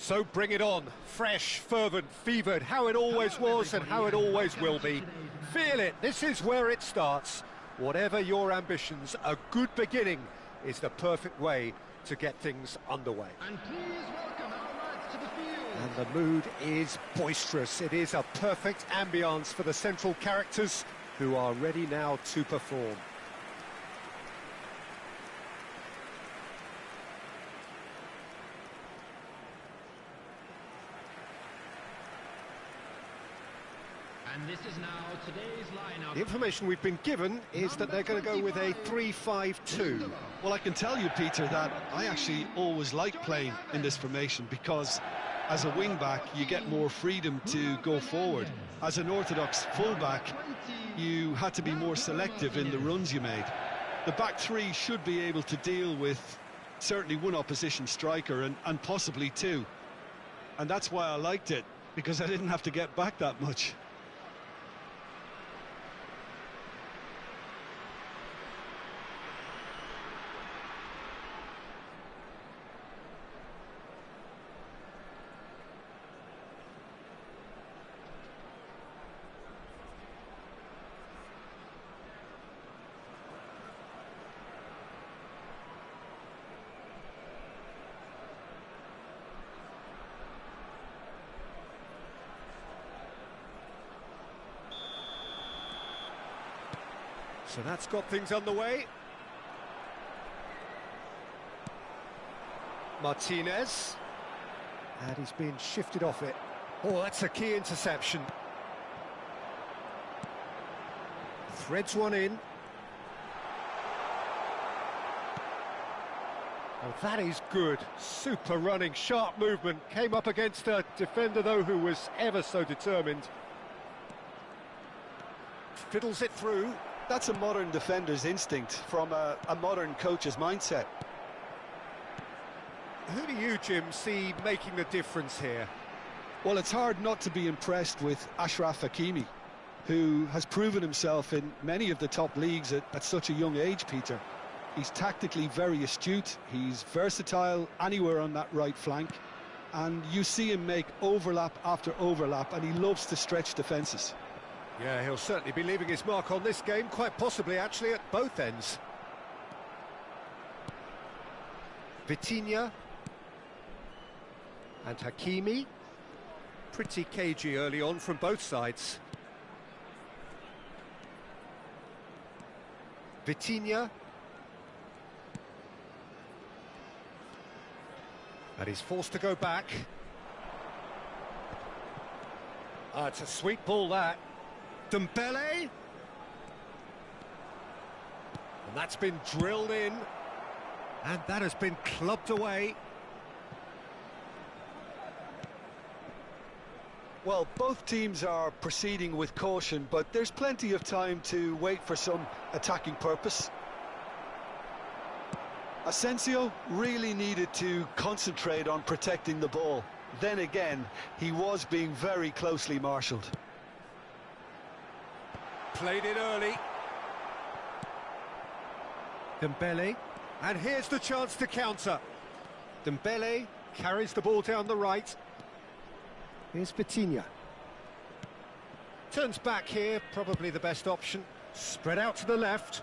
So bring it on. Fresh, fervent, fevered, how it always was and how it always will be. Feel it, this is where it starts. Whatever your ambitions, a good beginning is the perfect way to get things underway. And please welcome our lads to the field. And the mood is boisterous. It is a perfect ambience for the central characters who are ready now to perform. And this is now today's lineup. The information we've been given is that they're going to go with a 3-5-2. Well, I can tell you, Peter, that I actually always like playing in this formation because as a wing-back, you get more freedom to go forward. As an orthodox full-back, you had to be more selective in the runs you made. The back three should be able to deal with certainly one opposition striker and possibly two. And that's why I liked it, because I didn't have to get back that much. So that's got things underway. Martinez. And he's been shifted off it. Oh, that's a key interception. Threads one in. Oh, that is good. Super running, sharp movement. Came up against a defender, though, who was ever so determined. Fiddles it through. That's a modern defender's instinct from a modern coach's mindset. Who do you, Jim, see making the difference here? Well, it's hard not to be impressed with Achraf Hakimi, who has proven himself in many of the top leagues at such a young age, Peter. He's tactically very astute, he's versatile anywhere on that right flank, and you see him make overlap after overlap, and he loves to stretch defences. Yeah, he'll certainly be leaving his mark on this game, quite possibly actually at both ends. Vitinha and Hakimi. Pretty cagey early on from both sides. Vitinha. And he's forced to go back. It's a sweet ball, that. Dembele, and that's been drilled in, and that has been clubbed away. Well, both teams are proceeding with caution, but there's plenty of time to wait for some attacking purpose. Asensio really needed to concentrate on protecting the ball. Then again, he was being very closely marshalled. Played it early. Dembele, and here's the chance to counter. Dembele carries the ball down the right. Here's Vitinha. Turns back here, probably the best option. Spread out to the left.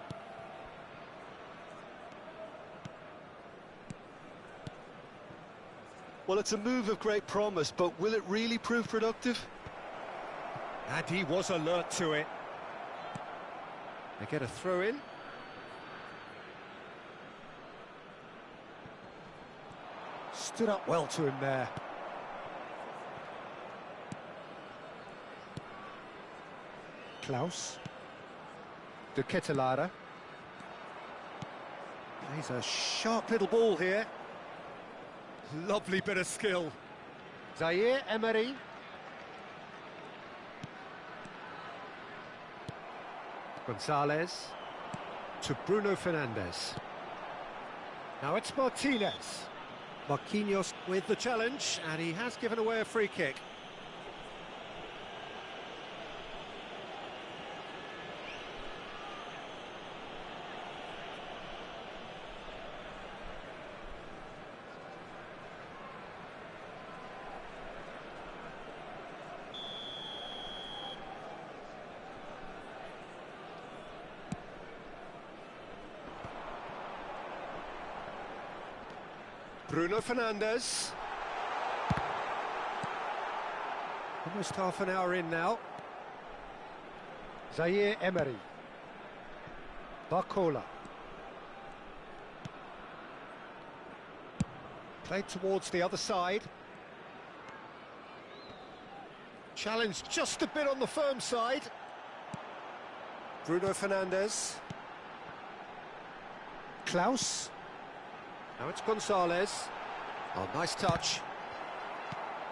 Well, it's a move of great promise, but will it really prove productive? And he was alert to it. They get a throw in. Stood up well to him there. Klaus. De Ketelaere. Plays a sharp little ball here. Lovely bit of skill. Zaire Emery. Gonzalez to Bruno Fernandes. Now it's Martinez. Marquinhos with the challenge, and he has given away a free kick. Bruno Fernandes. Almost half an hour in now. Zaire Emery. Barcola. Played towards the other side. Challenge just a bit on the firm side. Bruno Fernandes. Klaus. Now it's Gonzalez. Oh, nice touch.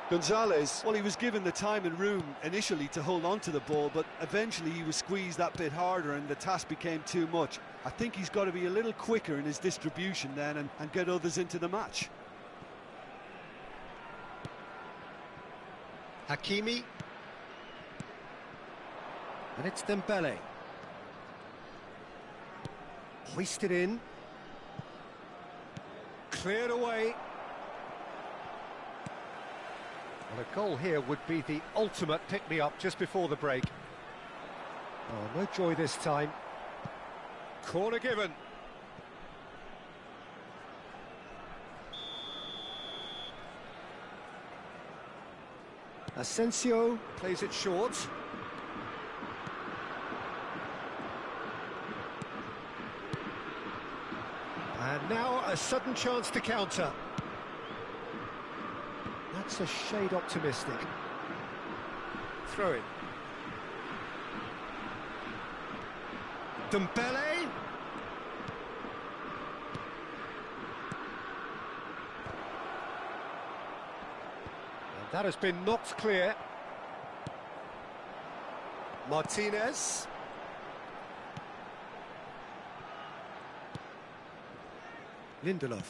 Gonzalez, well, he was given the time and room initially to hold on to the ball, but eventually he was squeezed that bit harder and the task became too much. I think he's got to be a little quicker in his distribution then and get others into the match. Hakimi. And it's Dembele. Hoisted in. Cleared away. Well, a goal here would be the ultimate pick-me-up just before the break. Oh, no joy this time. Corner given. Asensio plays it short. And now a sudden chance to counter. That's a shade optimistic. Throw in. Dembele. And that has been knocked clear. Martinez. Lindelof.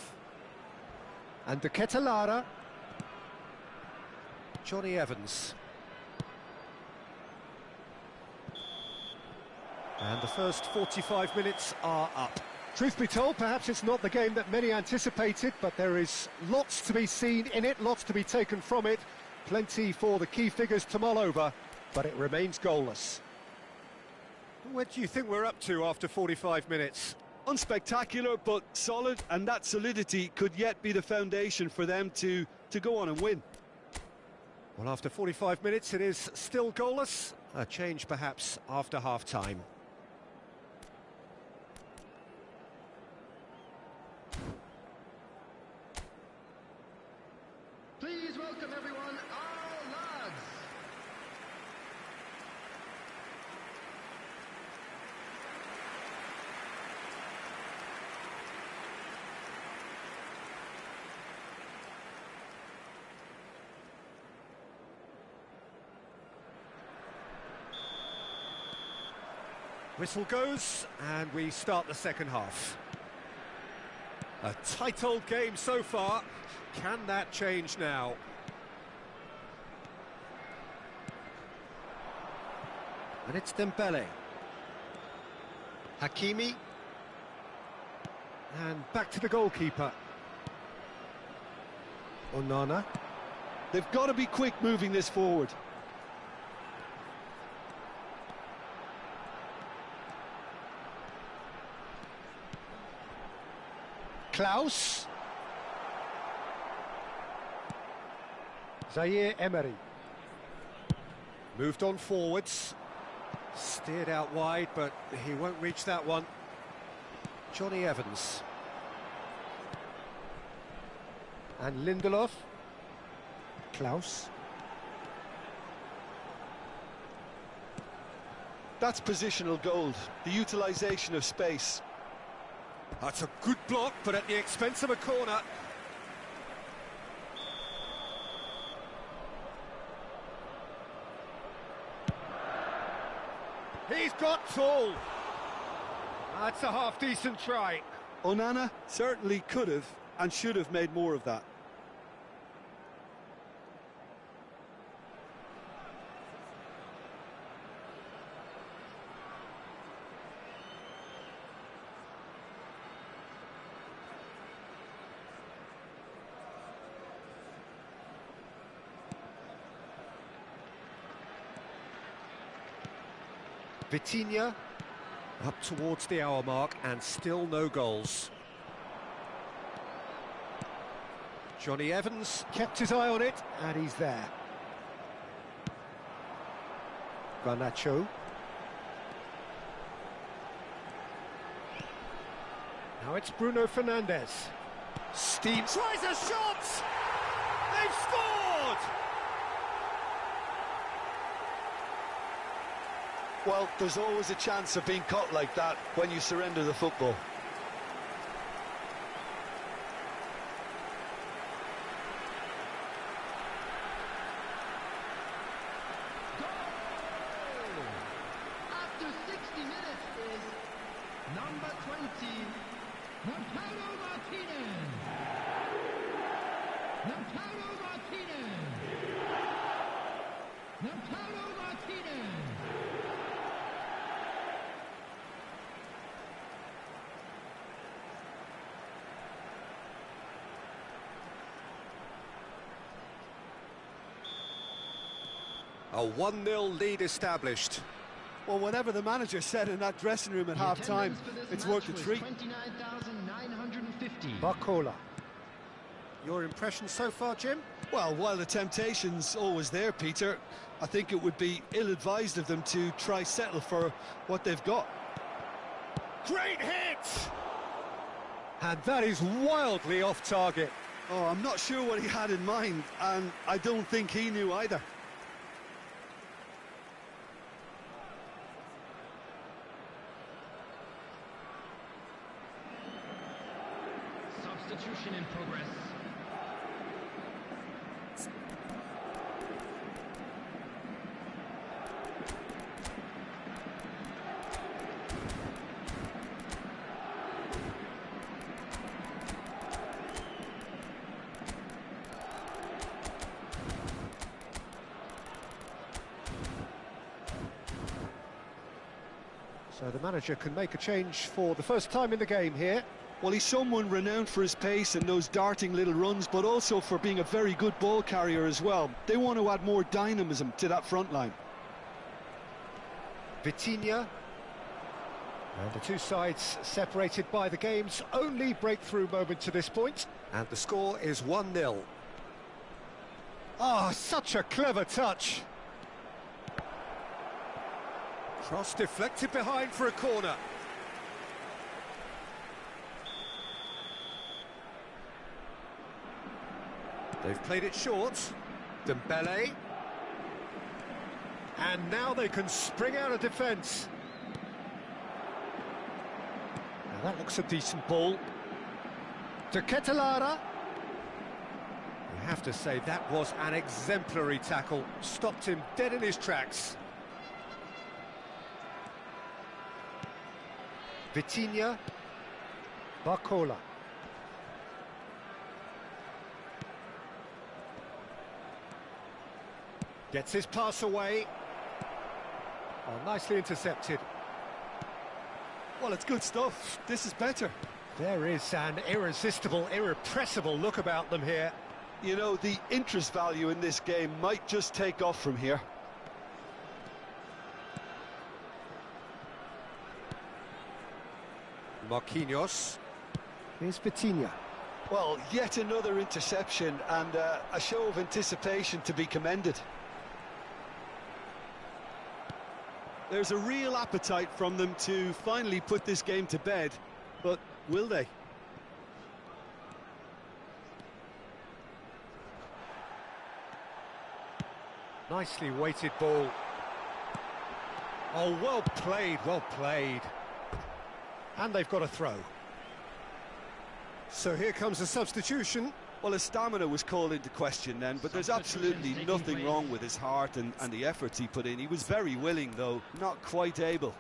And De Ketelaere. Johnny Evans. And the first 45 minutes are up. Truth be told, perhaps it's not the game that many anticipated, but there is lots to be seen in it, lots to be taken from it. Plenty for the key figures to mull over, but it remains goalless. What do you think we're up to after 45 minutes? Unspectacular, but solid, and that solidity could yet be the foundation for them to go on and win. Well, after 45 minutes, it is still goalless. A change, perhaps, after half-time. Please welcome everyone, our lads. Whistle goes, and we start the second half. A tight old game so far. Can that change now? And it's Dembele. Hakimi. And back to the goalkeeper. Onana. They've got to be quick moving this forward. Klaus. Zaire Emery. Moved on forwards. Steered out wide, but he won't reach that one. Johnny Evans. And Lindelof. Klaus. That's positional gold, the utilisation of space. That's a good block, but at the expense of a corner. He's got tall. That's a half-decent try. Onana certainly could have and should have made more of that. Vitinha up towards the hour mark and still no goals. Johnny Evans kept his eye on it, and he's there. Garnacho. Now it's Bruno Fernandes. Steve tries a shot! They've scored! Well, there's always a chance of being caught like that when you surrender the football. After 60 minutes is number 20, Lautaro Martinez. Lautaro Martinez. Lautaro Martinez. A 1-0 lead established. Well, whatever the manager said in that dressing room at half-time, it's worked a treat. 29,950. Barcola. Your impression so far, Jim? Well, while the temptation's always there, Peter, I think it would be ill-advised of them to try settle for what they've got. Great hit! And that is wildly off target. Oh, I'm not sure what he had in mind, and I don't think he knew either. Substitution in progress. So the manager can make a change for the first time in the game here. Well, he's someone renowned for his pace and those darting little runs, but also for being a very good ball carrier as well. They want to add more dynamism to that front line. Vitinha. And the two sides separated by the game's only breakthrough moment to this point. And the score is 1-0. Ah, such a clever touch. Cross deflected behind for a corner. They've played it short. Dembele. And now they can spring out of defence. Now that looks a decent ball. To Ketelara. You have to say that was an exemplary tackle. Stopped him dead in his tracks. Vitinha. Barcola. Gets his pass away. Oh, nicely intercepted. Well, it's good stuff. This is better. There is an irresistible, irrepressible look about them here. You know, the interest value in this game might just take off from here. Marquinhos. Here's Vitinha. Well, yet another interception and a show of anticipation to be commended. There's a real appetite from them to finally put this game to bed, but will they? Nicely weighted ball. Oh, well played, well played. And they've got a throw. So here comes a substitution. Well, his stamina was called into question then, but there's absolutely nothing wrong with his heart and the efforts he put in. He was very willing, though, not quite able.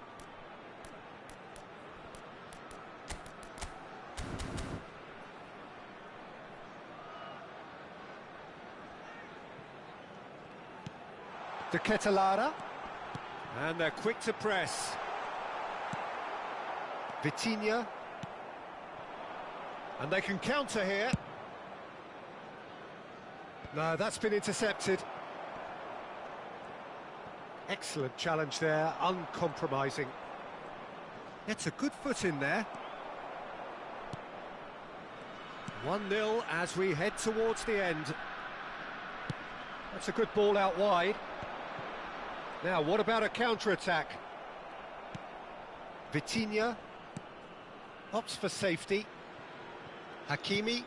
To Ketelara. And they're quick to press. Vitinha. And they can counter here. No, that's been intercepted. Excellent challenge there, uncompromising. Gets a good foot in there. 1-0 as we head towards the end. That's a good ball out wide. Now, what about a counter-attack? Vitinha opts for safety. Hakimi.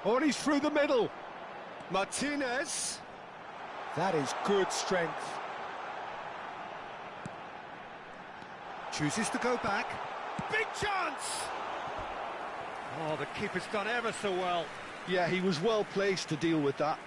Oh, and he's through the middle. Martinez. That is good strength. Chooses to go back. Big chance! Oh, the keeper's done ever so well. Yeah, he was well placed to deal with that.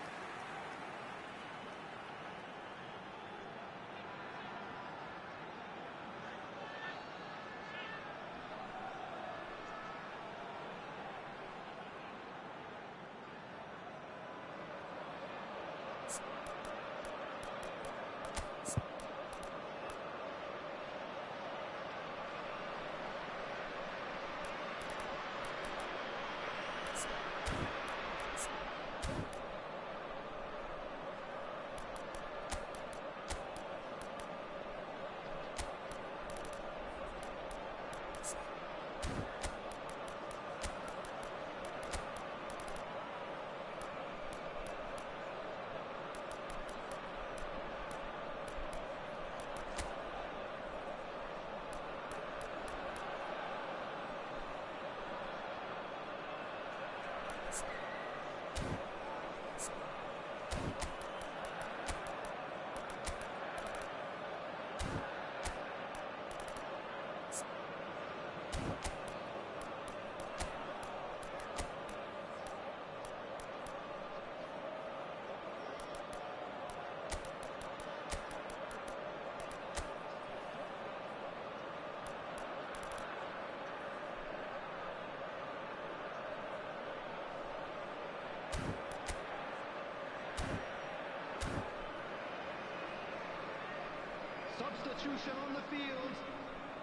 Substitution on the field.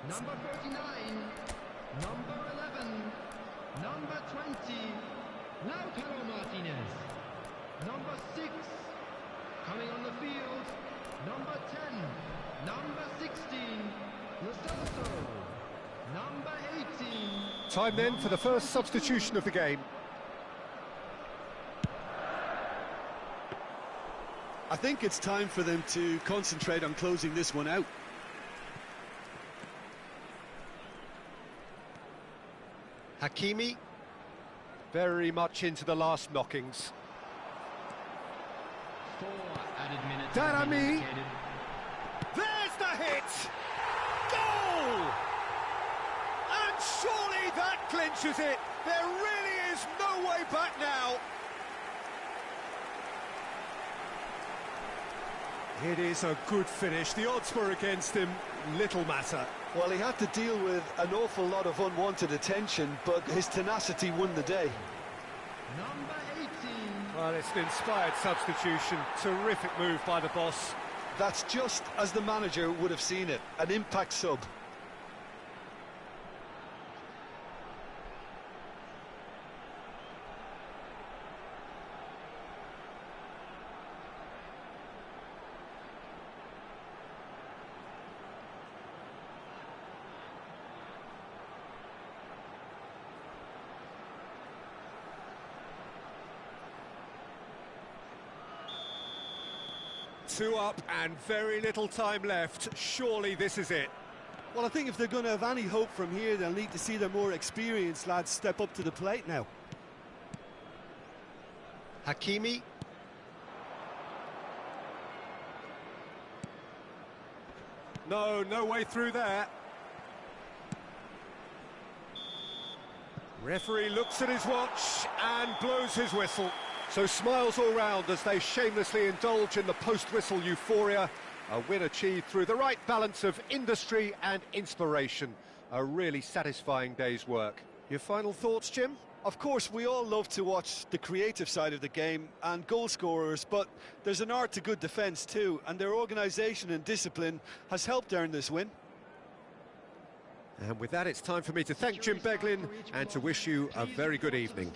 Number 39, number 11, number 20, Lautaro Martinez. Number 6, coming on the field, number 10, number 16, Lo Celso. Number 18. Time then for the first substitution of the game. I think it's time for them to concentrate on closing this one out. Hakimi, very much into the last knockings. 4 added minutes. Darami. There's the hit! Goal! And surely that clinches it. There really is no way back now. It is a good finish. The odds were against him. Little matter. Well, he had to deal with an awful lot of unwanted attention, but his tenacity won the day. Number 18. Well, it's an inspired substitution. Terrific move by the boss. That's just as the manager would have seen it, an impact sub. Two up and very little time left. Surely this is it. Well, I think if they're going to have any hope from here, they'll need to see their more experienced lads step up to the plate now. Hakimi. No way through there. Referee looks at his watch and blows his whistle. So smiles all round as they shamelessly indulge in the post-whistle euphoria. A win achieved through the right balance of industry and inspiration. A really satisfying day's work. Your final thoughts, Jim? Of course, we all love to watch the creative side of the game and goal scorers, but there's an art to good defence too, and their organisation and discipline has helped earn this win. And with that, it's time for me to thank Jim Beglin and to wish you a very good evening.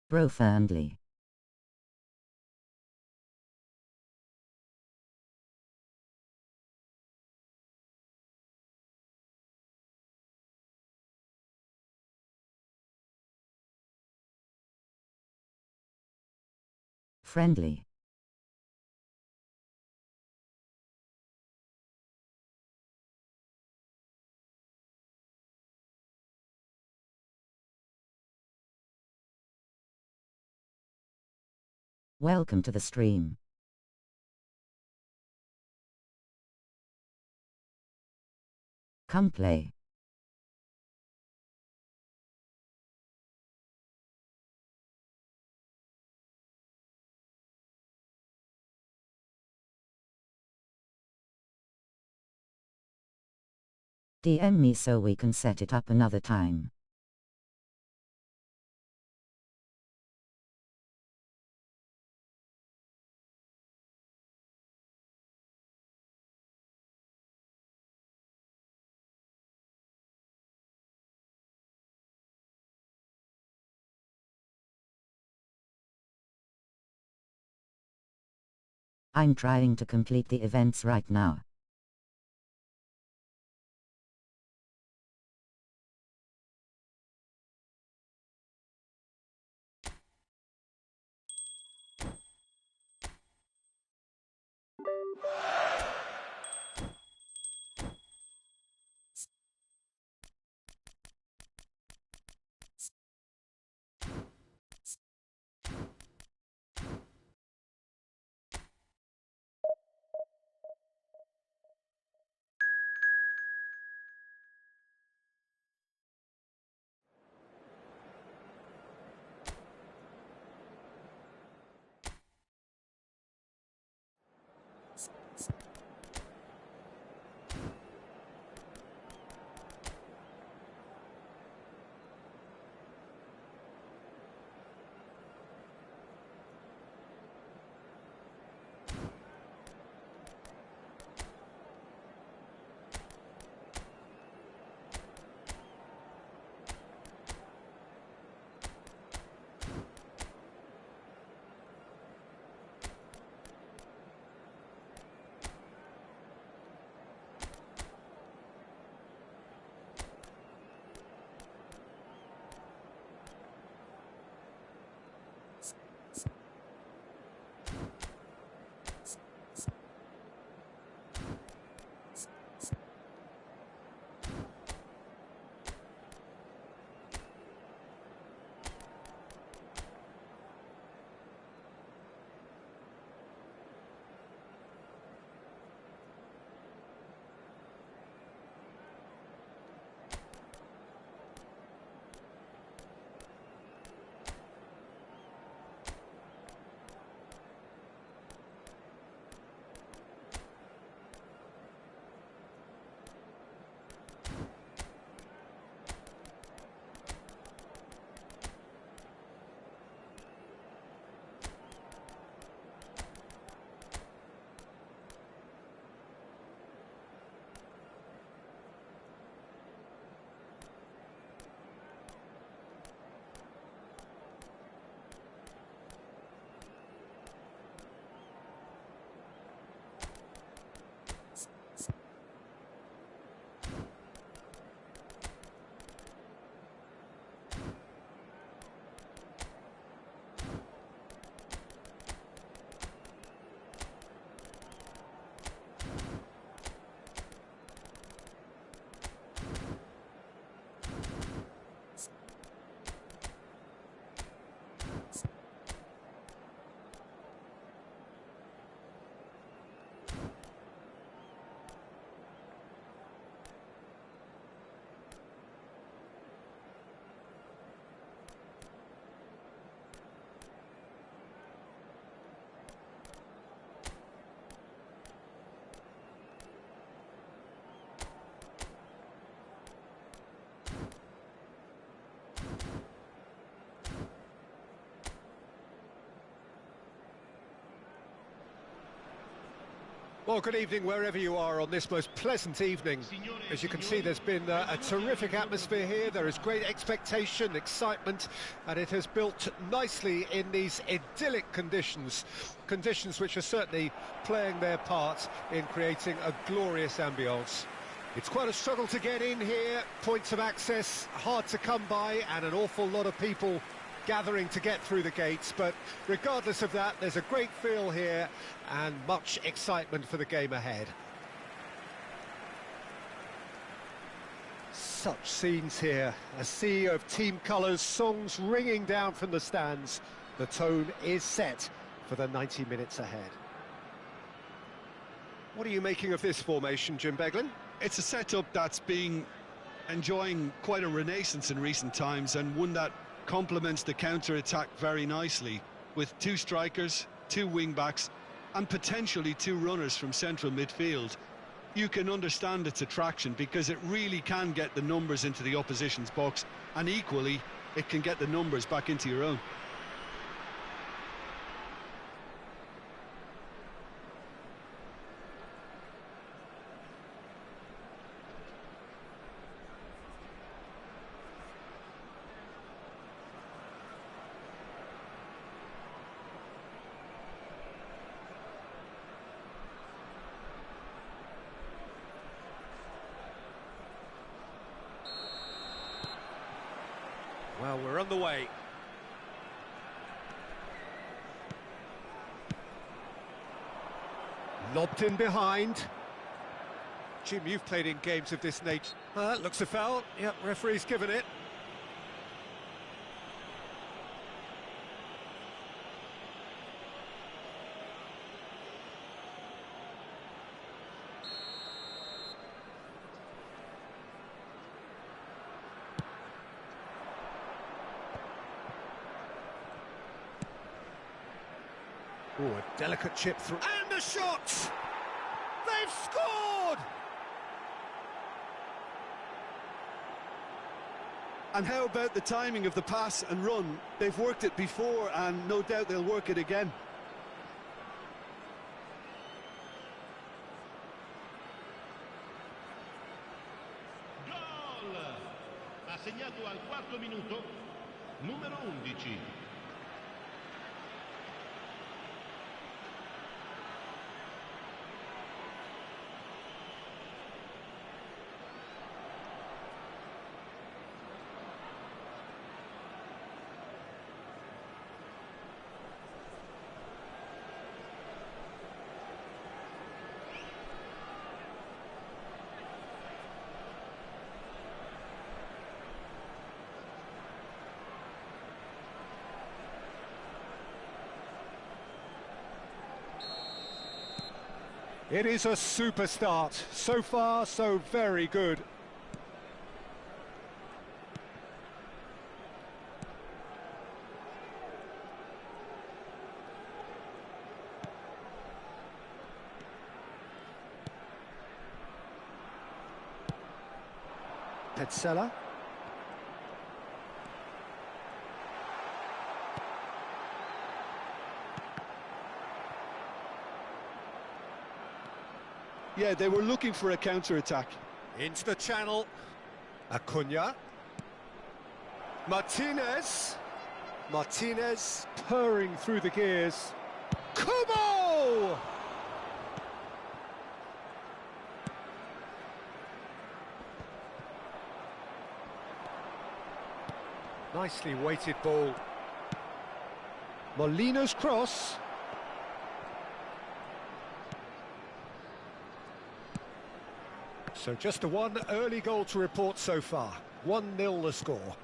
Profoundly. Friendly. Welcome to the stream. Come play. DM me so we can set it up another time. I'm trying to complete the events right now. Well, good evening wherever you are on this most pleasant evening. As you can see, there's been a terrific atmosphere here. There is great expectation, excitement, and it has built nicely in these idyllic conditions. Conditions which are certainly playing their part in creating a glorious ambience. It's quite a struggle to get in here, points of access hard to come by, and an awful lot of people gathering to get through the gates, but regardless of that, there's a great feel here and much excitement for the game ahead. Such scenes here, a sea of team colours, songs ringing down from the stands. The tone is set for the 90 minutes ahead. What are you making of this formation, Jim Beglin? It's a setup that's been enjoying quite a renaissance in recent times, and one that complements the counter-attack very nicely, with two strikers, two wing-backs and potentially two runners from central midfield. You can understand its attraction because it really can get the numbers into the opposition's box, and equally it can get the numbers back into your own. Well, we're on the way. Lobbed in behind. Jim, you've played in games of this nature. Looks a foul. Yep, referee's given it. Oh, a delicate chip through. And the shot! They've scored! And how about the timing of the pass and run? They've worked it before, and no doubt they'll work it again. Gol! Ha segnato al quarto minuto, numero 11. It is a super start. So far, so very good. Petzela. Yeah, they were looking for a counter-attack. Into the channel. Acuna. Martinez. Martinez purring through the gears. Kubo! Nicely weighted ball. Molina's cross. So just the one early goal to report so far. 1-0 the score.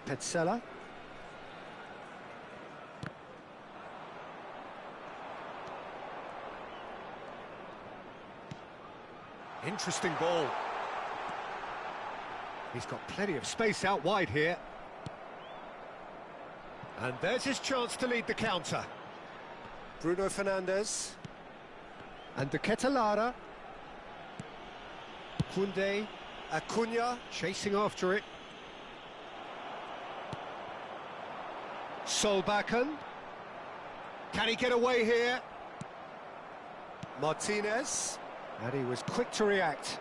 Petzela. Interesting ball. He's got plenty of space out wide here. And there's his chance to lead the counter. Bruno Fernandes. And De Ketelara. Kunde, Acuna chasing after it. Solbakken. Can he get away here? Martinez. And he was quick to react.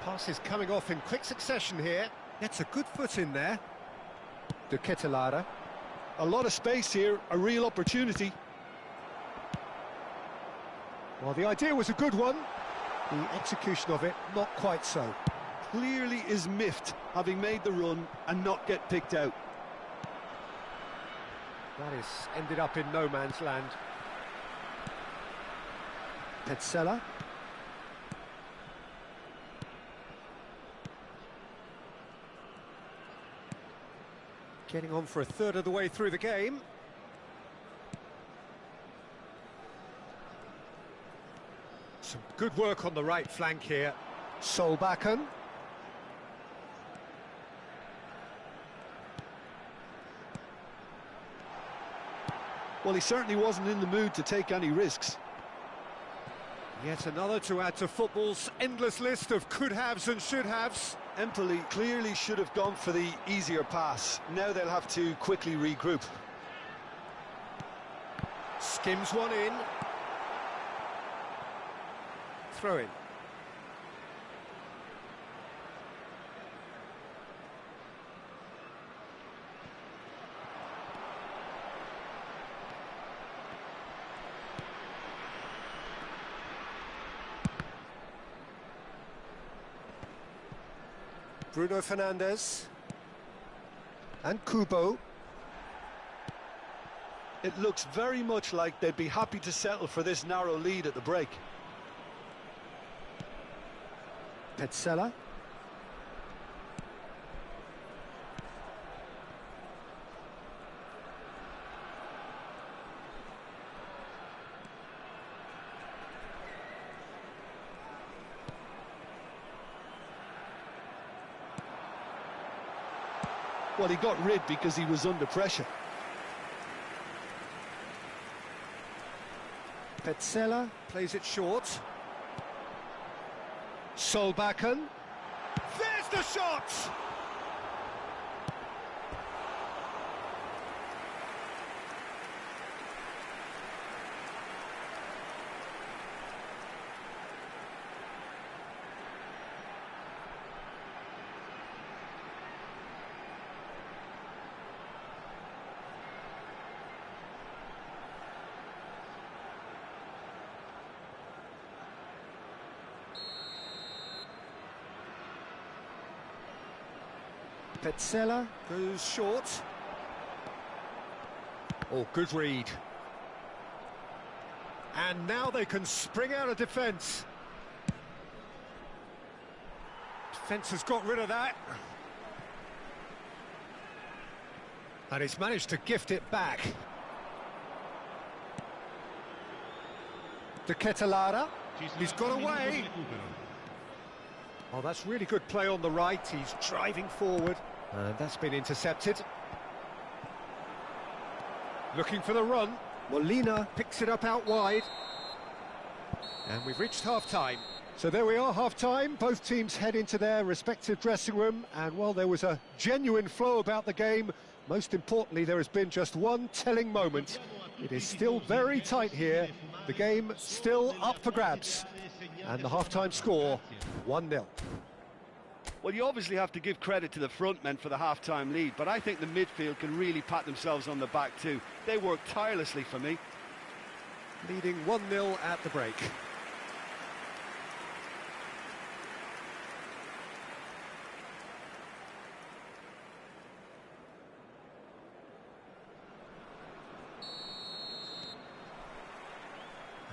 Passes coming off in quick succession here. Gets a good foot in there. De Ketelara. A lot of space here, a real opportunity. Well, the idea was a good one. The execution of it, not quite so. Clearly is miffed, having made the run and not get picked out. That is ended up in no man's land. Petzela. Getting on for a third of the way through the game. Some good work on the right flank here. Solbakken. Well, he certainly wasn't in the mood to take any risks. Yet another to add to football's endless list of could-haves and should-haves. Empoli clearly should have gone for the easier pass. Now they'll have to quickly regroup. Skims one in. Throw in. Bruno Fernandes and Kubo. It looks very much like they'd be happy to settle for this narrow lead at the break. Petzela. Well, he got rid because he was under pressure. Petzela plays it short. Solbakken. There's the shot! Petzela goes short. Oh, good read. And now they can spring out of defence. Defence has got rid of that. And he's managed to gift it back. De Ketelara. He's got away. Oh, that's really good play on the right. He's driving forward. That's been intercepted. Looking for the run. Molina picks it up out wide. And we've reached half-time. So there we are, half-time. Both teams head into their respective dressing room. And while there was a genuine flow about the game, most importantly, there has been just one telling moment. It is still very tight here. The game still up for grabs. And the half-time score, 1-0. Well, you obviously have to give credit to the front men for the half-time lead, but I think the midfield can really pat themselves on the back too. They worked tirelessly for me. Leading 1-0 at the break.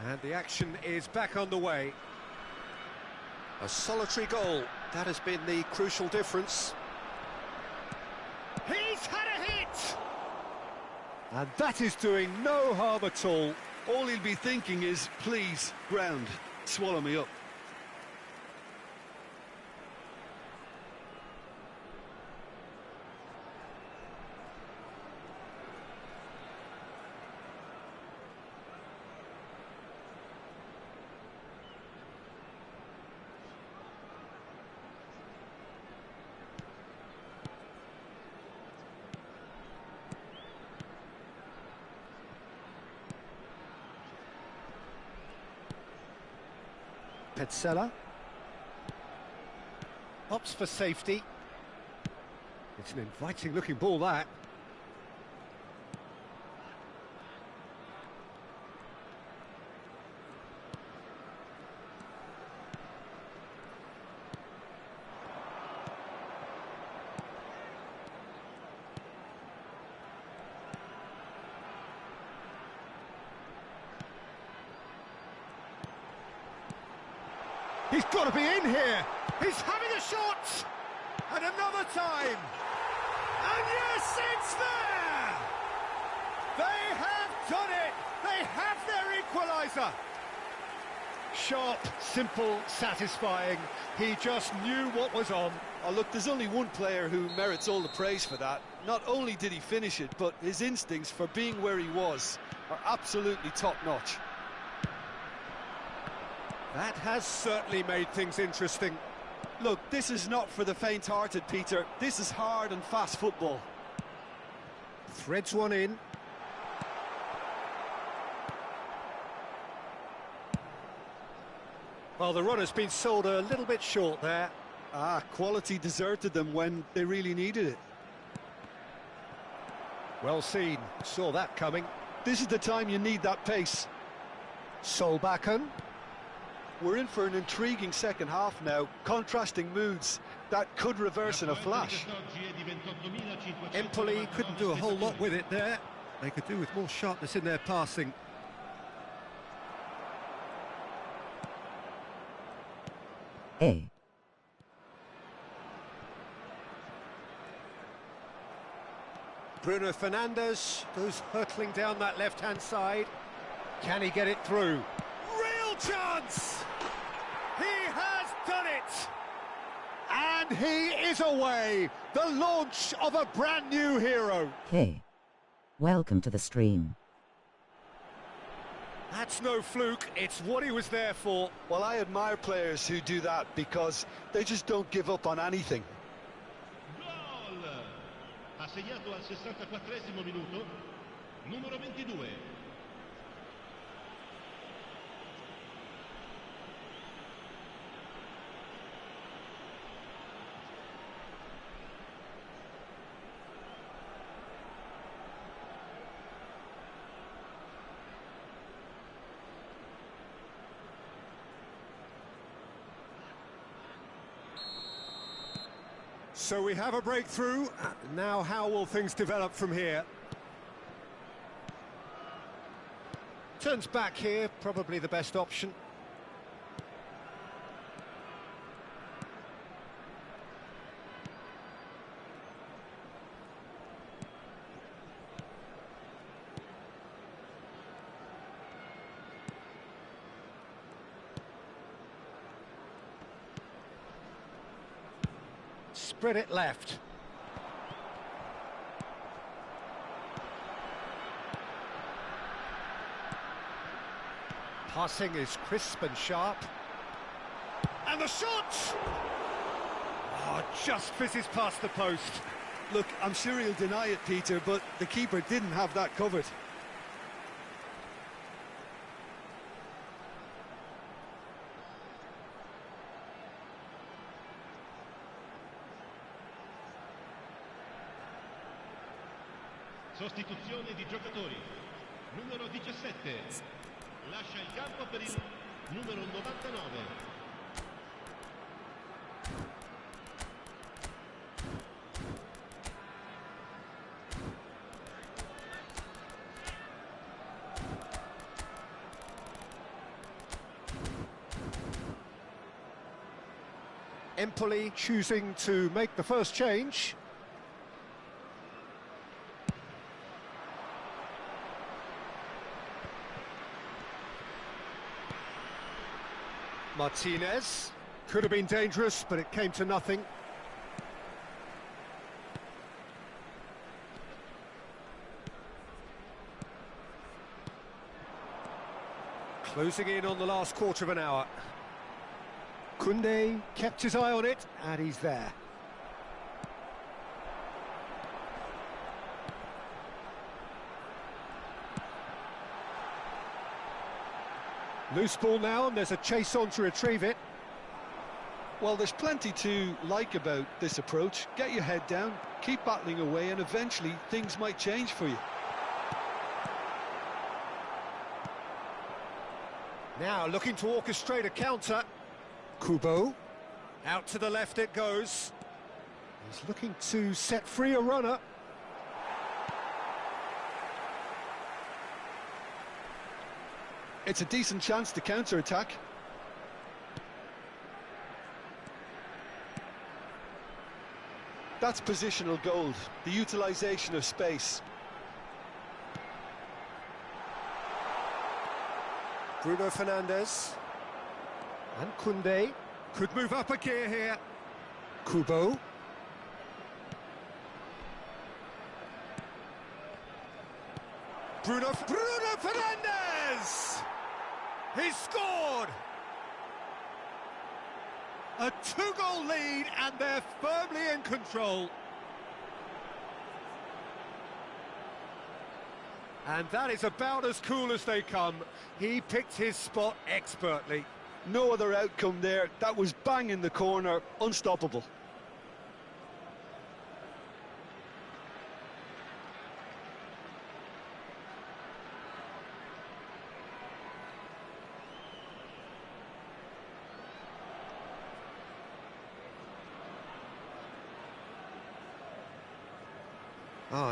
And the action is back on the way. A solitary goal, that has been the crucial difference. He's had a hit! And that is doing no harm at all. All he'll be thinking is, please, ground, swallow me up. Petzela. Opts for safety. It's an inviting-looking ball, that. He's got to be in here. He's having a shot. And another time. And yes, it's there. They have done it. They have their equaliser. Sharp, simple, satisfying. He just knew what was on. Oh, look, there's only one player who merits all the praise for that. Not only did he finish it, but his instincts for being where he was are absolutely top-notch. That has certainly made things interesting. Look, this is not for the faint-hearted, Peter. This is hard and fast football. Threads one in. Well, the run has been sold a little bit short there. Quality deserted them when they really needed it. Well seen. Saw that coming. This is the time you need that pace. Solbakken. We're in for an intriguing second half now. Contrasting moods. That could reverse in a flash. Empoli couldn't do a whole lot with it there. They could do with more sharpness in their passing. A. Bruno Fernandes goes hurtling down that left-hand side. Can he get it through? Real chance! He has done it! And he is away! The launch of a brand new hero! K. Welcome to the stream. That's no fluke, it's what he was there for. Well, I admire players who do that because they just don't give up on anything. Gol! Ha segnato al 64esimo minuto, numero 22. So we have a breakthrough. Now how will things develop from here? Turns back here, probably the best option. Spread it left. Passing is crisp and sharp. And the shot! Oh, just fizzes past the post. Look, I'm sure he'll deny it, Peter, but the keeper didn't have that covered. Sostituzione di giocatori. Numero 17. Lascia il campo per il numero 99. Empoli choosing to make the first change. Martinez. Could have been dangerous, but it came to nothing. Closing in on the last quarter of an hour. Koundé kept his eye on it, and he's there. Loose ball now, and there's a chase on to retrieve it. Well, there's plenty to like about this approach. Get your head down, keep battling away, and eventually things might change for you. Now looking to orchestrate a counter. Kubo. Out to the left it goes. He's looking to set free a runner. It's a decent chance to counter-attack. That's positional gold, the utilisation of space. Bruno Fernandes. And Koundé. Could move up a gear here. Kubo. Bruno Fernandes! He's scored! A two-goal lead, and they're firmly in control. And that is about as cool as they come. He picked his spot expertly. No other outcome there. That was bang in the corner, unstoppable.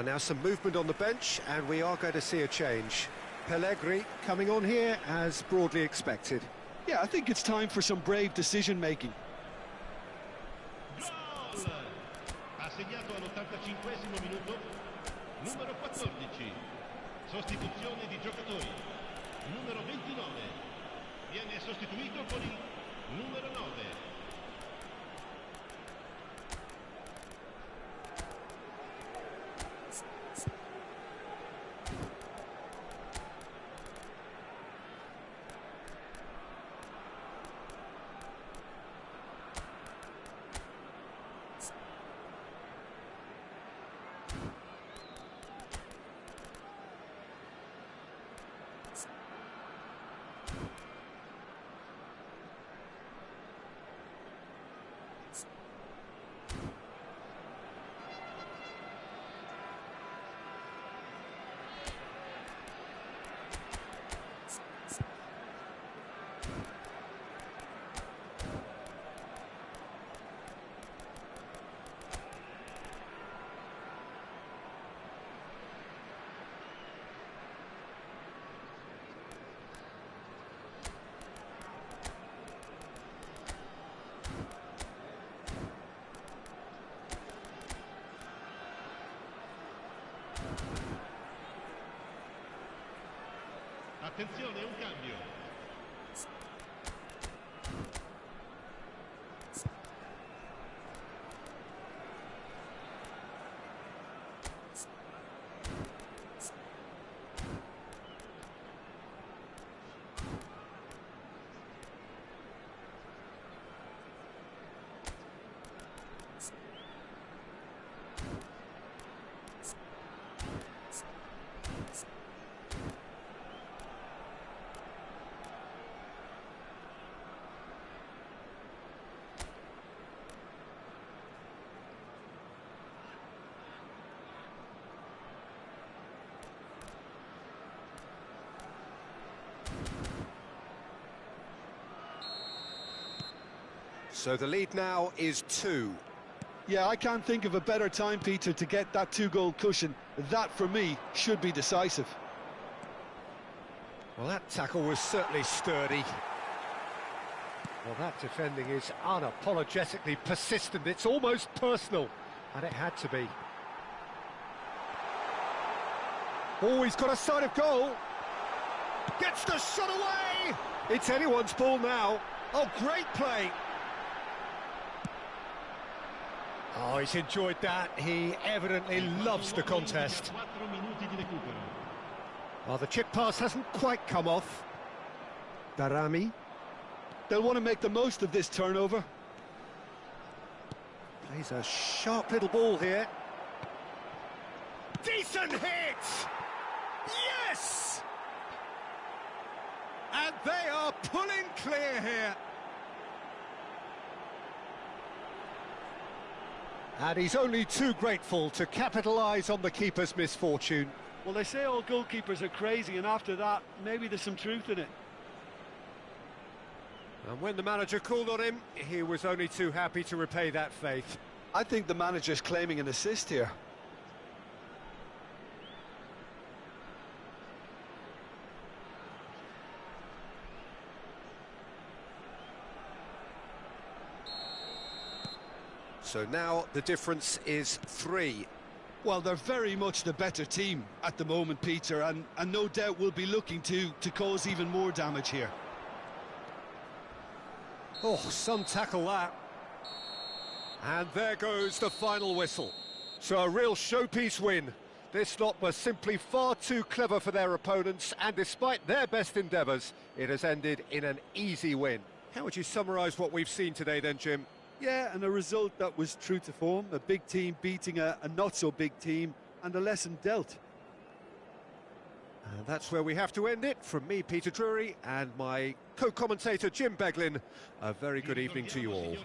Now some movement on the bench, and we are going to see a change. Pellegrini coming on here as broadly expected. Yeah, I think it's time for some brave decision-making. Gol! Ha segnato all'85esimo minuto, numero 14. Sostituzione di giocatori. Numero 29. Viene sostituito con il numero 9. Attenzione, un cambio. So the lead now is 2. Yeah, I can't think of a better time, Peter, to get that two-goal cushion. That, for me, should be decisive. Well, that tackle was certainly sturdy. Well, that defending is unapologetically persistent. It's almost personal, and it had to be. Oh, he's got a sight of goal. Gets the shot away! It's anyone's ball now. Oh, great play. Oh, he's enjoyed that. He evidently loves the contest. Oh, the chip pass hasn't quite come off. Darami. They'll want to make the most of this turnover. Plays a sharp little ball here. Decent hit! Yes! And They are pulling clear here. And he's only too grateful to capitalise on the keeper's misfortune. Well, they say all goalkeepers are crazy, and after that, maybe there's some truth in it. And when the manager called on him, he was only too happy to repay that faith. I think the manager's claiming an assist here. So now the difference is 3. Well, they're very much the better team at the moment, Peter, and no doubt will be looking to cause even more damage here. Oh, some tackle that. And there goes the final whistle. So a real showpiece win. This lot was simply far too clever for their opponents, and despite their best endeavours, it has ended in an easy win. How would you summarise what we've seen today then, Jim? Yeah, and a result that was true to form, a big team beating a not-so-big team, and a lesson dealt. And that's where we have to end it. From me, Peter Drury, and my co-commentator, Jim Beglin, a very good evening to you all.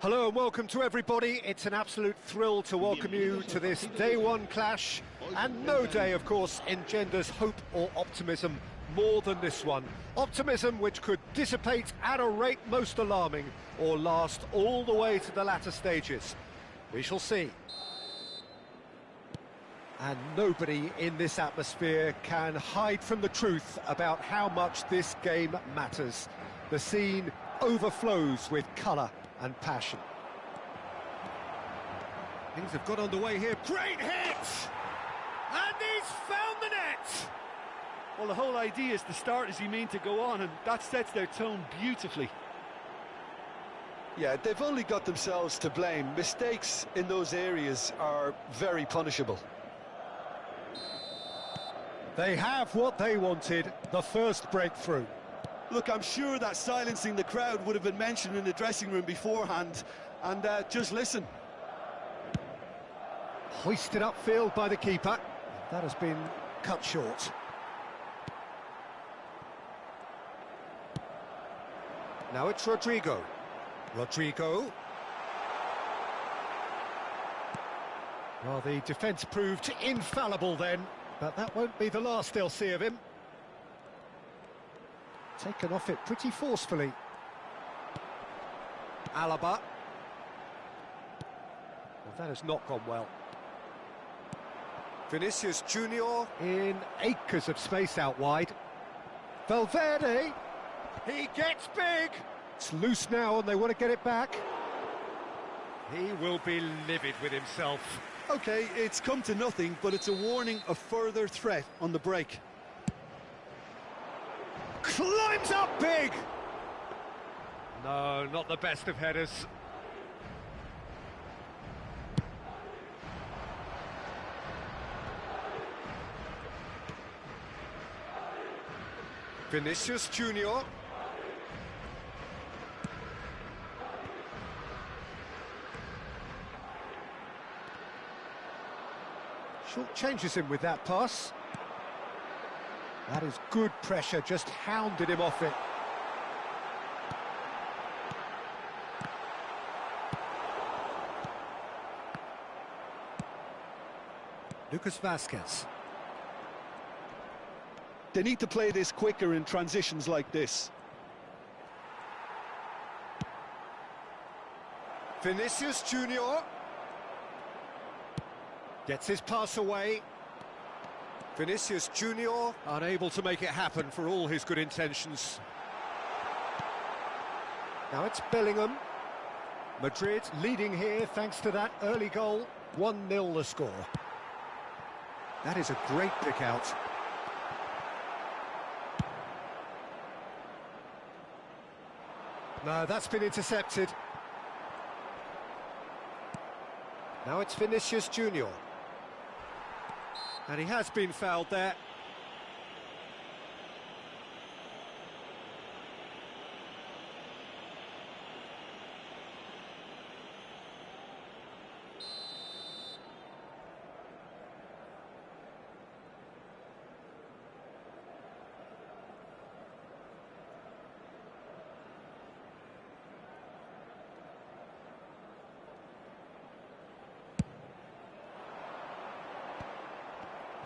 Hello and welcome to everybody. It's an absolute thrill to welcome you to this Day 1 clash. And no day, of course, engenders hope or optimism more than this one. Optimism which could dissipate at a rate most alarming or last all the way to the latter stages. We shall see. And nobody in this atmosphere can hide from the truth about how much this game matters. The scene overflows with colour and passion. Things have got underway here. Great hit! And he's found the net! Well, the whole idea is to start as you mean to go on, and that sets their tone beautifully. Yeah, they've only got themselves to blame. Mistakes in those areas are very punishable. They have what they wanted, the first breakthrough. Look, I'm sure that silencing the crowd would have been mentioned in the dressing room beforehand, and just listen. Hoisted upfield by the keeper. That has been cut short. Now it's Rodrigo. Rodrigo. Well, the defence proved infallible then, but that won't be the last they'll see of him. Taken off it pretty forcefully. Alaba. Well, that has not gone well. Vinicius Junior in acres of space out wide. Valverde. He gets big. It's loose now and they want to get it back. He will be livid with himself. Okay, it's come to nothing, but it's a warning of further threat on the break. Climbs up big! No, not the best of headers. Vinicius Junior. Short changes him with that pass. That is good pressure, just hounded him off it. Lucas Vazquez. They need to play this quicker in transitions like this. Vinicius Junior. Gets his pass away. Vinicius Junior unable to make it happen for all his good intentions. Now it's Bellingham. Madrid leading here thanks to that early goal. 1-0 the score. That is a great pick out. No, that's been intercepted. Now it's Vinicius Junior. And he has been fouled there.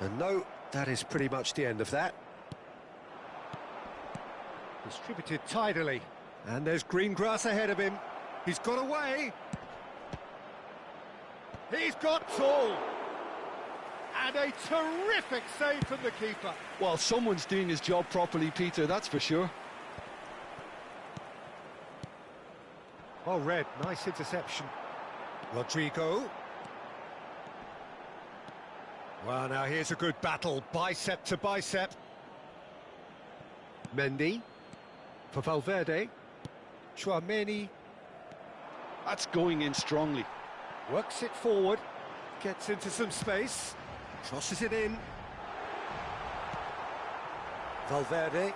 And no, that is pretty much the end of that. Distributed tidily. And there's green grass ahead of him. He's got away. He's got tall. And a terrific save from the keeper. Well, someone's doing his job properly, Peter, that's for sure. Well read, nice interception. Rodrigo. Well, now here's a good battle, bicep to bicep. Mendy for Valverde. Chouameni. That's going in strongly. Works it forward, gets into some space, crosses it in. Valverde.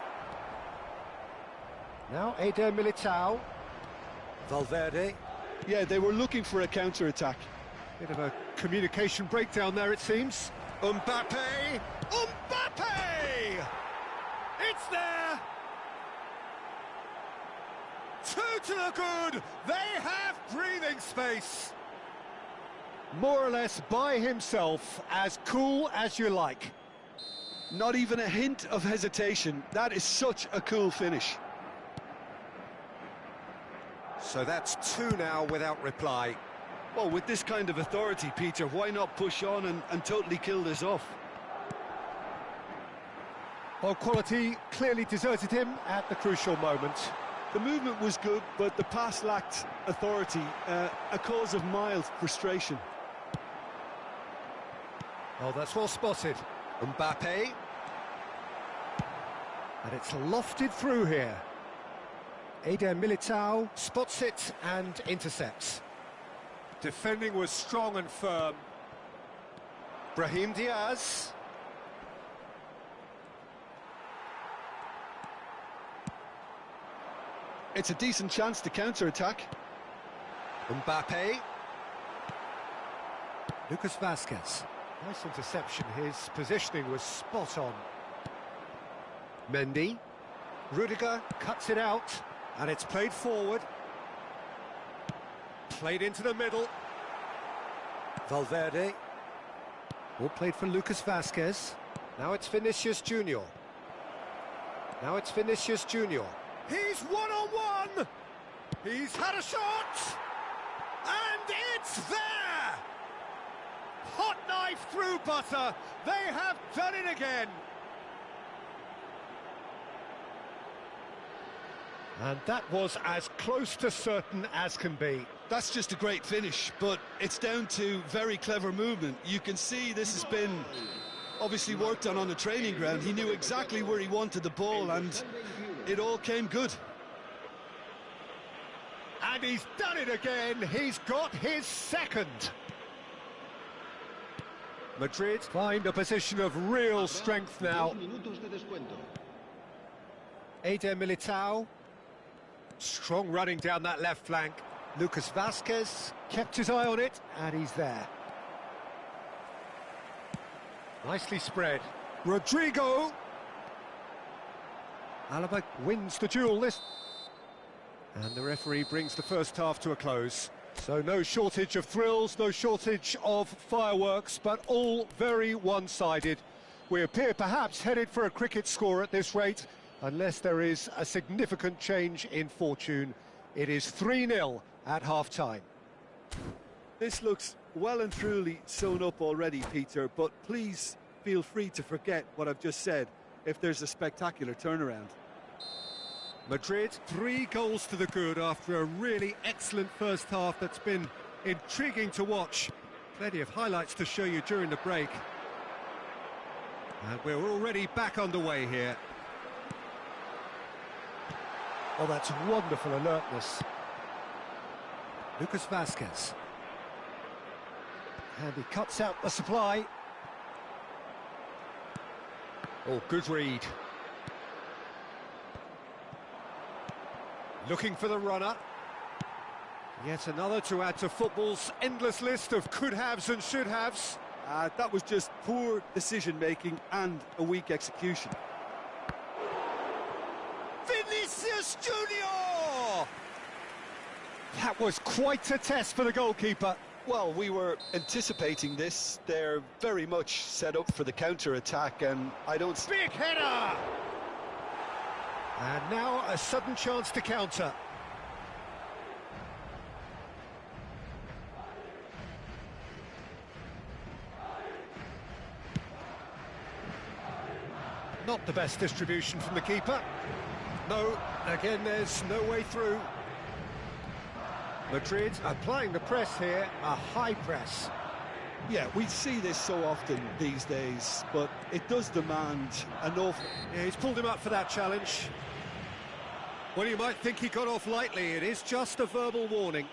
Now Eder Militao. Valverde. Yeah, they were looking for a counter-attack. Bit of a communication breakdown there, it seems. Mbappe! Mbappe! It's there! 2 to the good. They have breathing space. More or less by himself, as cool as you like. Not even a hint of hesitation. That is such a cool finish. So that's 2 now without reply. Well, with this kind of authority, Peter, why not push on and totally kill this off? Well, quality clearly deserted him at the crucial moment. The movement was good, but the pass lacked authority, a cause of mild frustration. Oh, that's well spotted. Mbappe. And it's lofted through here. Eder Militao spots it and intercepts. Defending was strong and firm. Brahim Diaz. It's a decent chance to counter-attack. Mbappe. Lucas Vazquez. Nice interception. His positioning was spot on. Mendy. Rudiger cuts it out, and it's played forward. Played into the middle. Valverde. All played for Lucas Vazquez. Now it's Vinicius Junior. Now it's Vinicius Junior. He's one-on-one! He's had a shot! And it's there! Hot knife through butter. They have done it again. And that was as close to certain as can be. That's just a great finish, but it's down to very clever movement. You can see this has been obviously worked on the training ground. He knew exactly where he wanted the ball, and it all came good. And he's done it again. He's got his second. Madrid find a position of real strength now. Eder Militao. Strong running down that left flank. Lucas Vazquez kept his eye on it, and he's there. Nicely spread. Rodrigo. Alaba wins the duel this. And the referee brings the first half to a close. So no shortage of thrills, no shortage of fireworks, but all very one-sided. We appear perhaps headed for a cricket score at this rate, unless there is a significant change in fortune. It is 3-0 at half-time. This looks well and truly sewn up already, Peter, but please feel free to forget what I've just said if there's a spectacular turnaround. Madrid, 3 goals to the good after a really excellent first half that's been intriguing to watch. Plenty of highlights to show you during the break. And we're already back underway here. Oh, that's wonderful alertness. Lucas Vazquez. And he cuts out the supply. Oh, good read. Looking for the runner. Yet another to add to football's endless list of could-haves and should-haves. That was just poor decision-making and a weak execution. Vinicius Junior! That was quite a test for the goalkeeper. Well, we were anticipating this. They're very much set up for the counter-attack, and I don't... Big header! And now a sudden chance to counter. Not the best distribution from the keeper. No, again there's no way through. Madrid applying the press here, a high press. Yeah, we see this so often these days, but it does demand an awful... Yeah, he's pulled him up for that challenge. Well, you might think he got off lightly. It is just a verbal warning.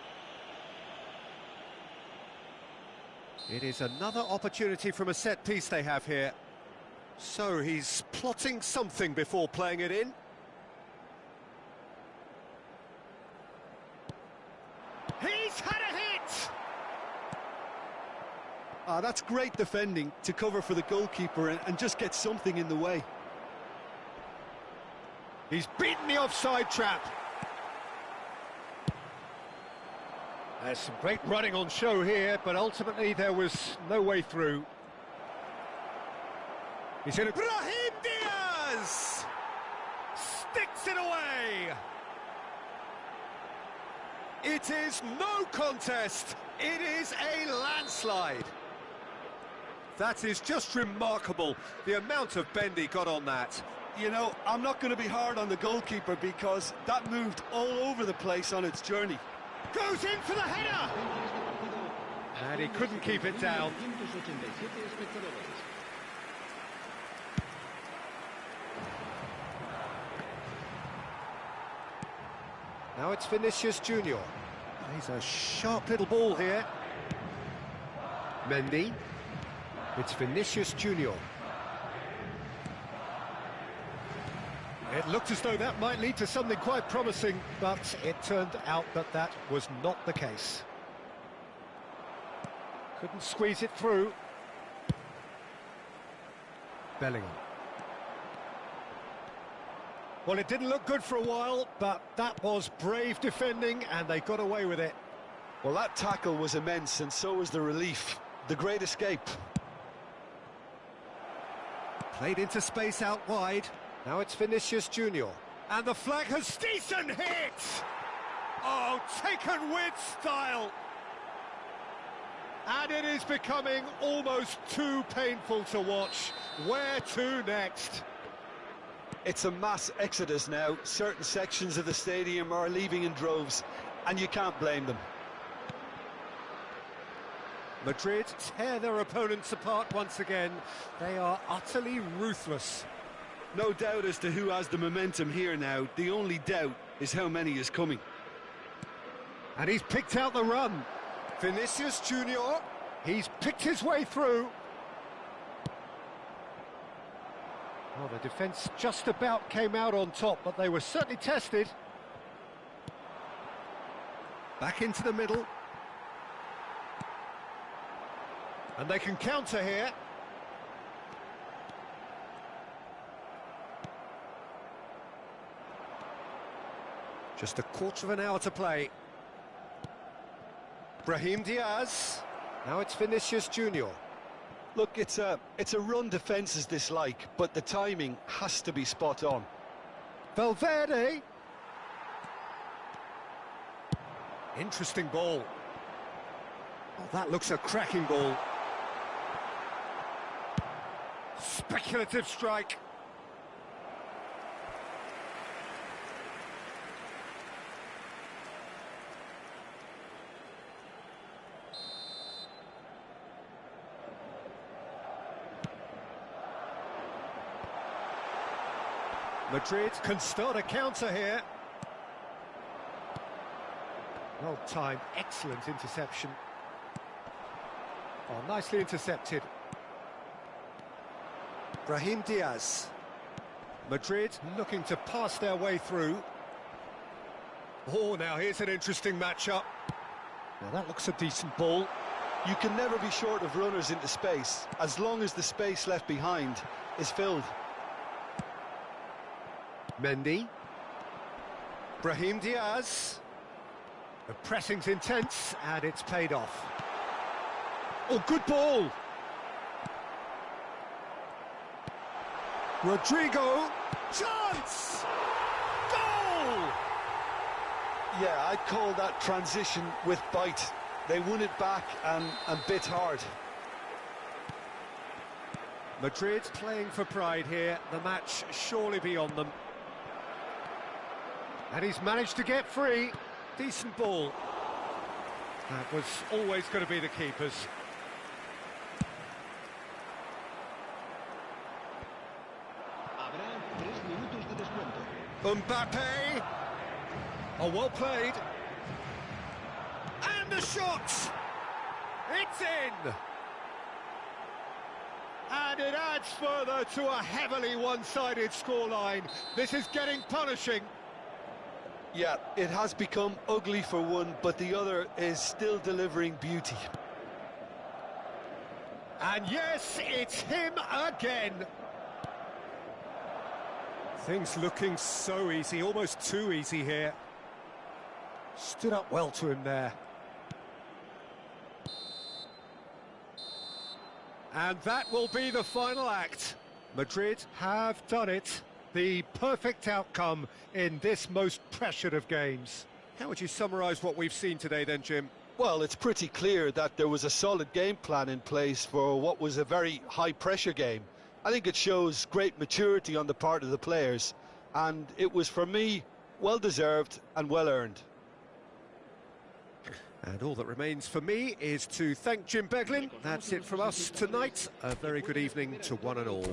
It is another opportunity from a set piece they have here. So he's plotting something before playing it in. He's had a hit! That's great defending to cover for the goalkeeper and just get something in the way. He's beaten the offside trap. There's some great running on show here, but ultimately there was no way through. He's in a... Brahim Diaz! Sticks it away! It is no contest, it is a landslide. That is just remarkable, the amount of bend he got on that. You know, I'm not going to be hard on the goalkeeper because that moved all over the place on its journey. Goes in for the header! And he couldn't keep it down. Now it's Vinicius Junior. He's a sharp little ball here. Mendy. It's Vinicius Junior. It looked as though that might lead to something quite promising, but it turned out that that was not the case. Couldn't squeeze it through. Bellingham. Well, it didn't look good for a while, but that was brave defending, and they got away with it. Well, that tackle was immense, and so was the relief. The great escape. Played into space out wide. Now it's Vinicius Junior. And the flag has... Decent hit! Oh, taken with style! And it is becoming almost too painful to watch. Where to next? It's a mass exodus now. Certain sections of the stadium are leaving in droves, and you can't blame them. Madrid tear their opponents apart once again. They are utterly ruthless. No doubt as to who has the momentum here now. The only doubt is how many is coming. And he's picked out the run. Vinicius Junior, he's picked his way through. Well, the defence just about came out on top, but they were certainly tested. Back into the middle. And they can counter here. Just a quarter of an hour to play. Brahim Diaz. Now it's Vinicius Junior. Look, it's a run defence's dislike, but the timing has to be spot on. Valverde. Interesting ball. Oh, that looks a cracking ball. Speculative strike. Madrid can start a counter here. Well timed, excellent interception. Oh, nicely intercepted. Brahim Diaz. Madrid looking to pass their way through. Oh, now here's an interesting matchup. Now that looks a decent ball. You can never be short of runners into space, as long as the space left behind is filled. Mendy. Brahim Diaz. The pressing's intense, and it's paid off. Oh, good ball! Rodrigo. Chance! Goal! Yeah, I'd call that transition with bite. They won it back and bit hard. Madrid playing for pride here. The match surely beyond them. And he's managed to get free. Decent ball. That was always going to be the keeper's. Mbappe. Oh, well played. And the shot! It's in! And it adds further to a heavily one-sided scoreline. This is getting punishing. Yeah, it has become ugly for one, but the other is still delivering beauty. And yes, it's him again. Things looking so easy, almost too easy here. Stood up well to him there. And that will be the final act. Madrid have done it. The perfect outcome in this most pressured of games. How would you summarise what we've seen today then, Jim? Well, it's pretty clear that there was a solid game plan in place for what was a very high-pressure game. I think it shows great maturity on the part of the players, and it was, for me, well-deserved and well-earned. And all that remains for me is to thank Jim Beglin. That's it from us tonight. A very good evening to one and all.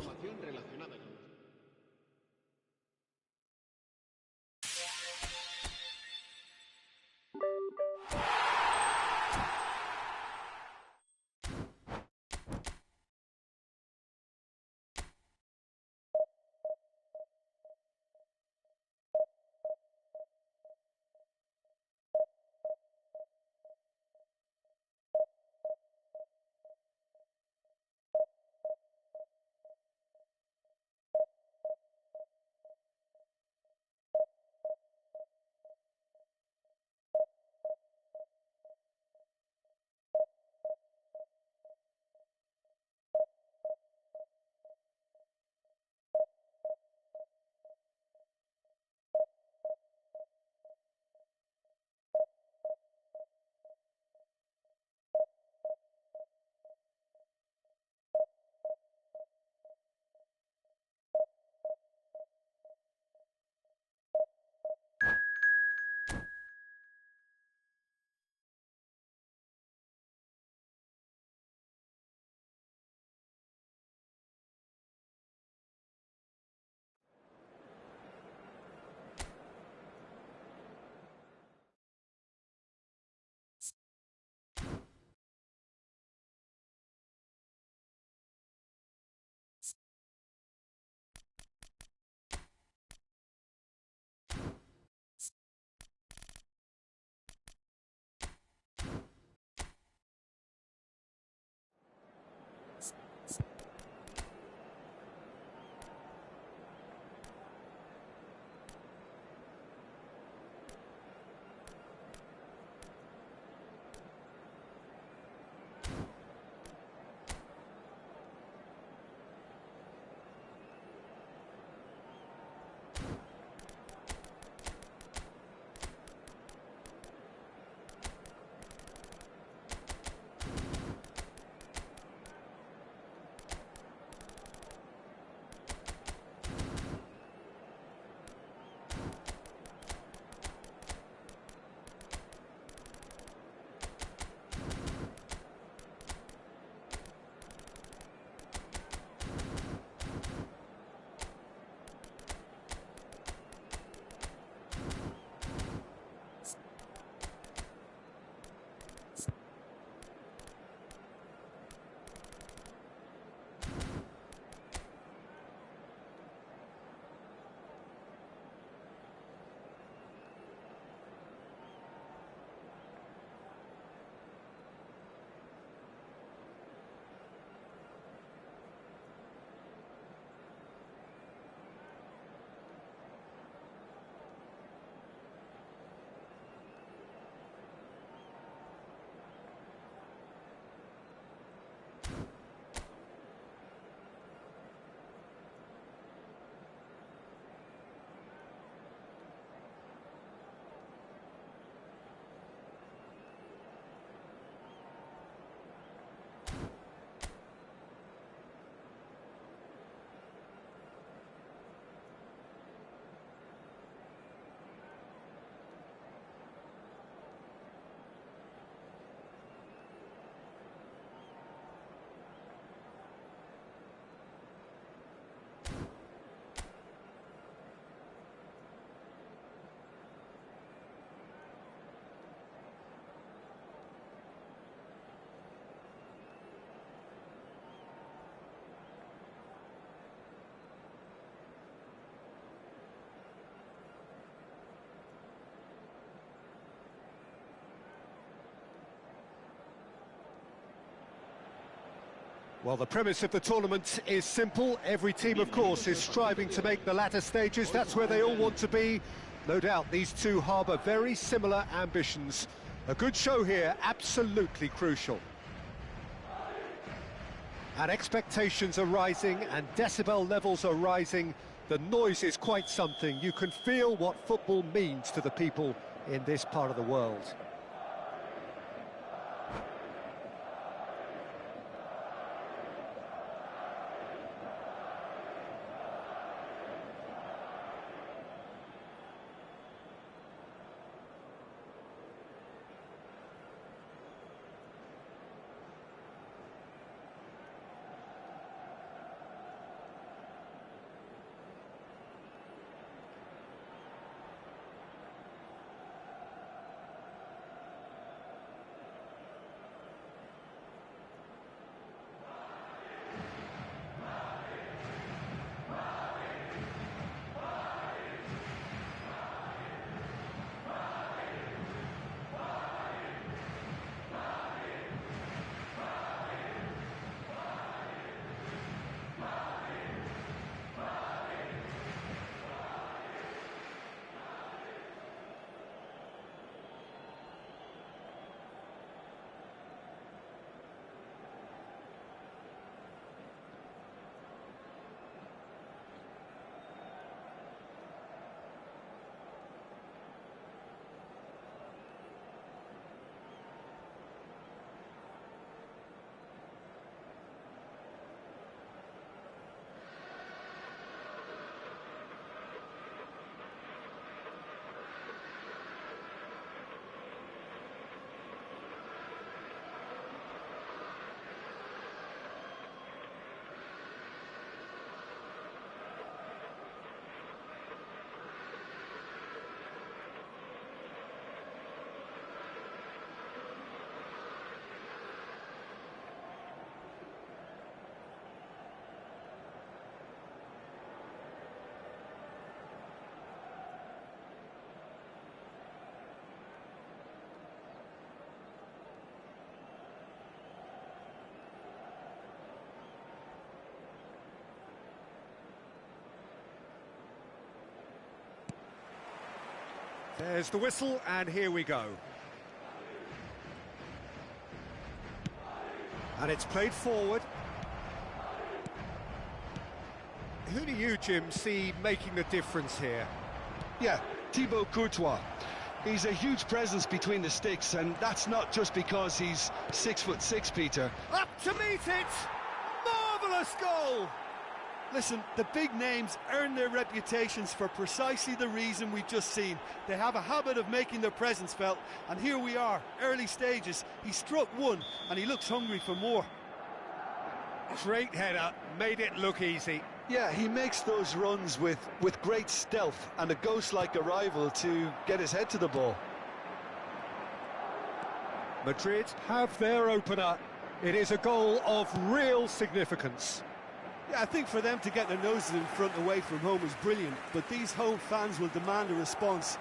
Well, the premise of the tournament is simple. Every team, of course, is striving to make the latter stages. That's where they all want to be. No doubt these two harbour very similar ambitions. A good show here, absolutely crucial. And expectations are rising and decibel levels are rising. The noise is quite something. You can feel what football means to the people in this part of the world. There's the whistle, and here we go. And it's played forward. Who do you, Jim, see making the difference here? Yeah, Thibaut Courtois. He's a huge presence between the sticks, and that's not just because he's 6'6", Peter. Up to meet it! Marvellous goal! Listen, the big names earn their reputations for precisely the reason we've just seen. They have a habit of making their presence felt, and here we are, early stages. He struck one, and he looks hungry for more. Great header, made it look easy. Yeah, he makes those runs with great stealth and a ghost-like arrival to get his head to the ball. Madrid have their opener. It is a goal of real significance. Yeah, I think for them to get their noses in front away from home is brilliant, but these home fans will demand a response.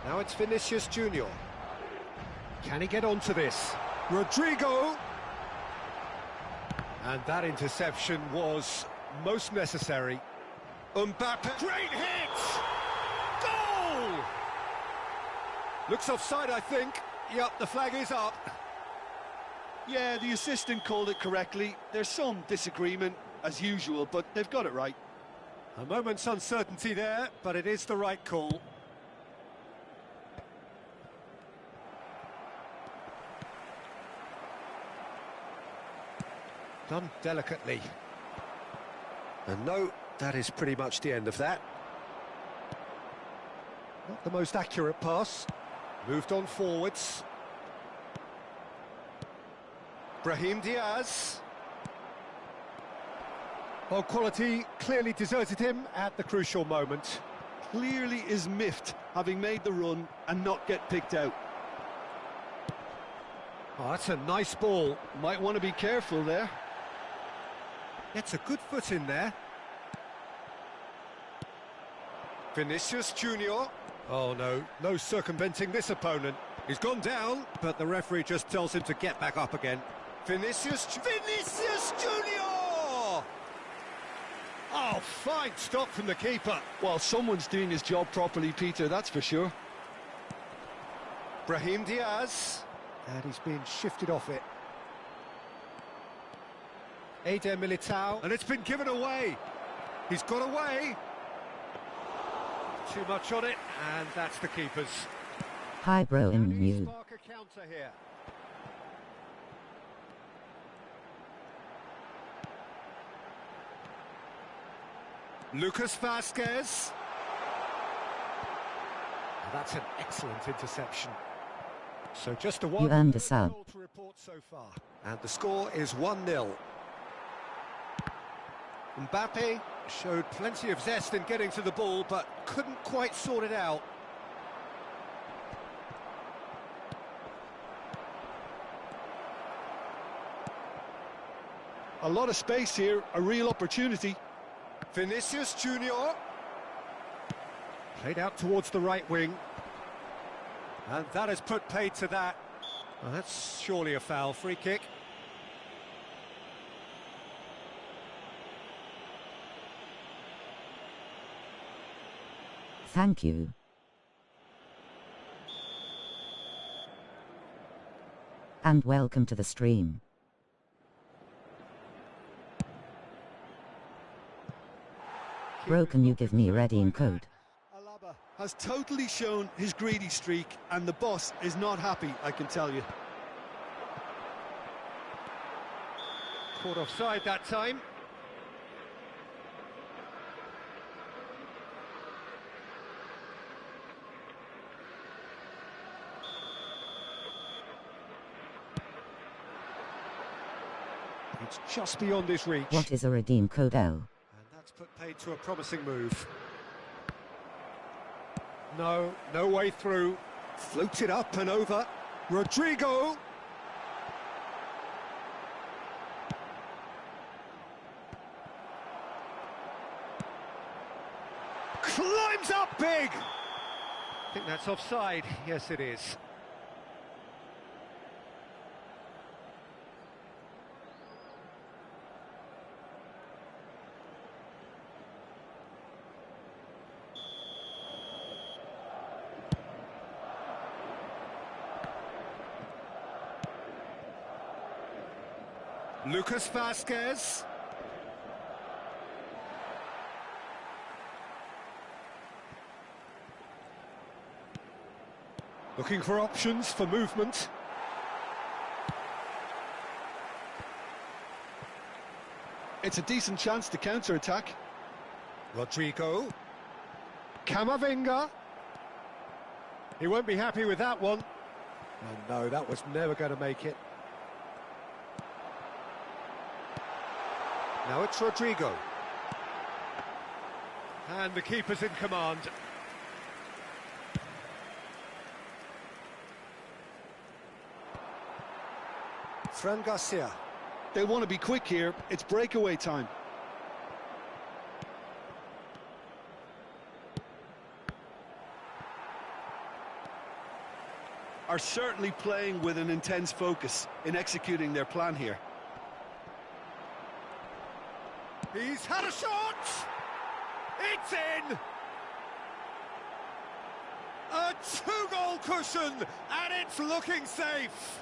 Now it's Vinicius Junior. Can he get onto this? Rodrigo! And that interception was most necessary. Mbappe. Great hit! Goal! Looks offside, I think. Yep, the flag is up. Yeah, the assistant called it correctly. There's some disagreement, as usual, but they've got it right. A moment's uncertainty there, but it is the right call. Done delicately. And no, that is pretty much the end of that. Not the most accurate pass. Moved on forwards. Brahim Diaz. Well, quality clearly deserted him at the crucial moment. Clearly is miffed, having made the run and not get picked out. Oh, that's a nice ball. Might want to be careful there. Gets a good foot in there. Vinicius Junior. Oh no, no circumventing this opponent. He's gone down, but the referee just tells him to get back up again. Vinicius Junior! Oh, fine stop from the keeper. Well, someone's doing his job properly, Peter, that's for sure. Brahim Diaz. And he's been shifted off it. Eder Militao. And it's been given away. He's got away. Too much on it, and that's the keeper's. Hi bro in you. Spark a counter here. Lucas Vasquez. That's an excellent interception. So just a one. You earned a sub. Goal to report so far. And the score is 1-0. Mbappe showed plenty of zest in getting to the ball, but couldn't quite sort it out. A lot of space here, a real opportunity. Vinicius Junior. Played out towards the right wing. And that has put paid to that. Well, that's surely a foul. Free kick. Thank you. And welcome to the stream. Bro, can you give me redeem code? Alaba has totally shown his greedy streak, and the boss is not happy, I can tell you. Caught offside that time. It's just beyond his reach. What is a redeem code L? And that's put paid to a promising move. No way through. Floated up and over. Rodrigo. Climbs up big. I think that's offside. Yes, it is. Lucas Vasquez. Looking for options for movement. It's a decent chance to counter-attack. Rodrigo. Camavinga. He won't be happy with that one. Oh no, that was never going to make it. Now it's Rodrigo. And the keeper's in command. Fran Garcia. They want to be quick here, it's breakaway time. Are certainly playing with an intense focus in executing their plan here. He's had a shot! It's in! A two-goal cushion, and it's looking safe.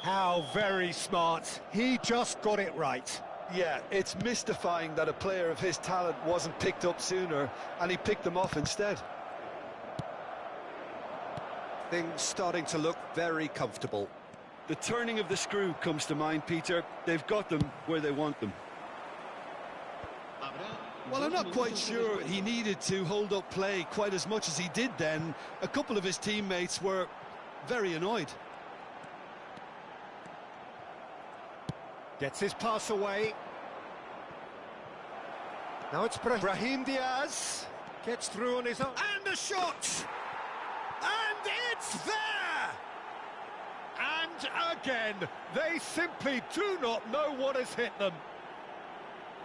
How very smart. He just got it right. Yeah, it's mystifying that a player of his talent wasn't picked up sooner, and he picked them off instead. Things starting to look very comfortable. The turning of the screw comes to mind, Peter. They've got them where they want them. Well, I'm not quite sure he needed to hold up play quite as much as he did then. A couple of his teammates were very annoyed. Gets his pass away. Now it's Brahim Diaz. Gets through on his own. And a shot! And it's there! And again, they simply do not know what has hit them.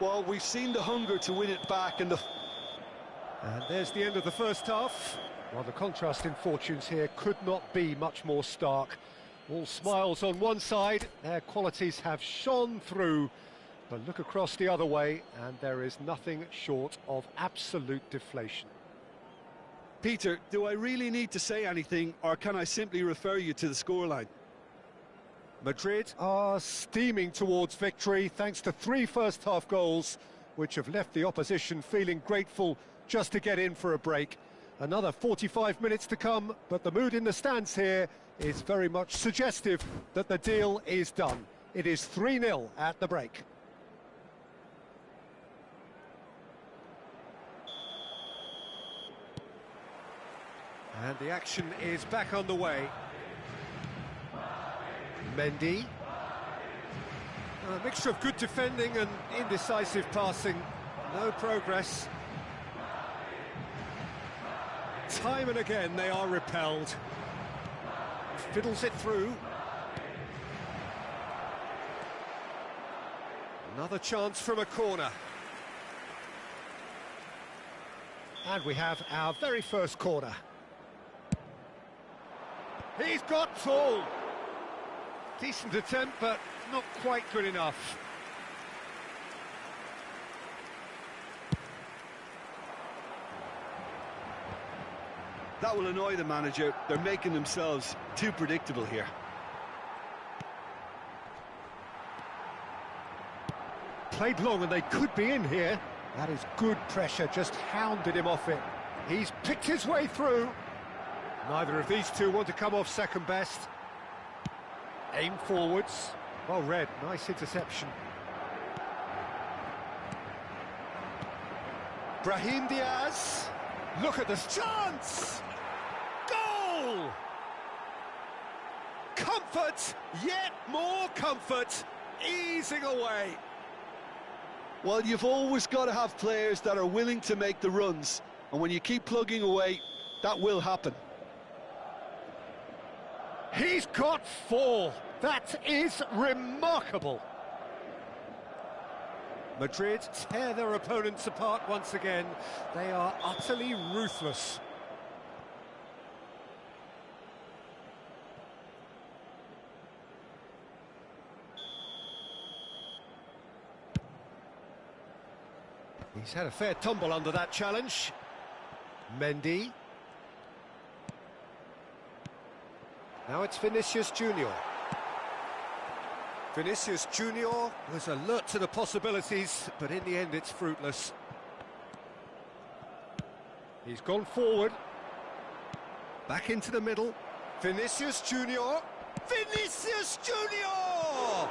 Well, we've seen the hunger to win it back, and there's the end of the first half. Well, the contrast in fortunes here could not be much more stark. All smiles on one side, their qualities have shone through. But look across the other way, and there is nothing short of absolute deflation. Peter, do I really need to say anything, or can I simply refer you to the scoreline? Madrid are steaming towards victory thanks to 3 first-half goals, which have left the opposition feeling grateful just to get in for a break. Another 45 minutes to come, but the mood in the stands here is very much suggestive that the deal is done. It is 3-0 at the break. And the action is back on the way. Mendy. A mixture of good defending and indecisive passing. No progress. Time and again they are repelled. Fiddles it through. Another chance from a corner. And we have our very first corner. He's got full. Decent attempt, but not quite good enough. That will annoy the manager. They're making themselves too predictable here. Played long and they could be in here. That is good pressure, just hounded him off it. He's picked his way through. Neither of these two want to come off second best. Aim forwards. Well read, nice interception. Brahim Diaz. Look at this chance! Goal! Comfort, yet more comfort, easing away. Well, you've always got to have players that are willing to make the runs, and when you keep plugging away, that will happen. He's got 4. That is remarkable. Madrid tear their opponents apart once again. They are utterly ruthless. He's had a fair tumble under that challenge. Mendy. Now it's Vinicius Junior. Vinicius Junior was alert to the possibilities, but in the end it's fruitless. He's gone forward. Back into the middle. Vinicius Junior. Vinicius Junior!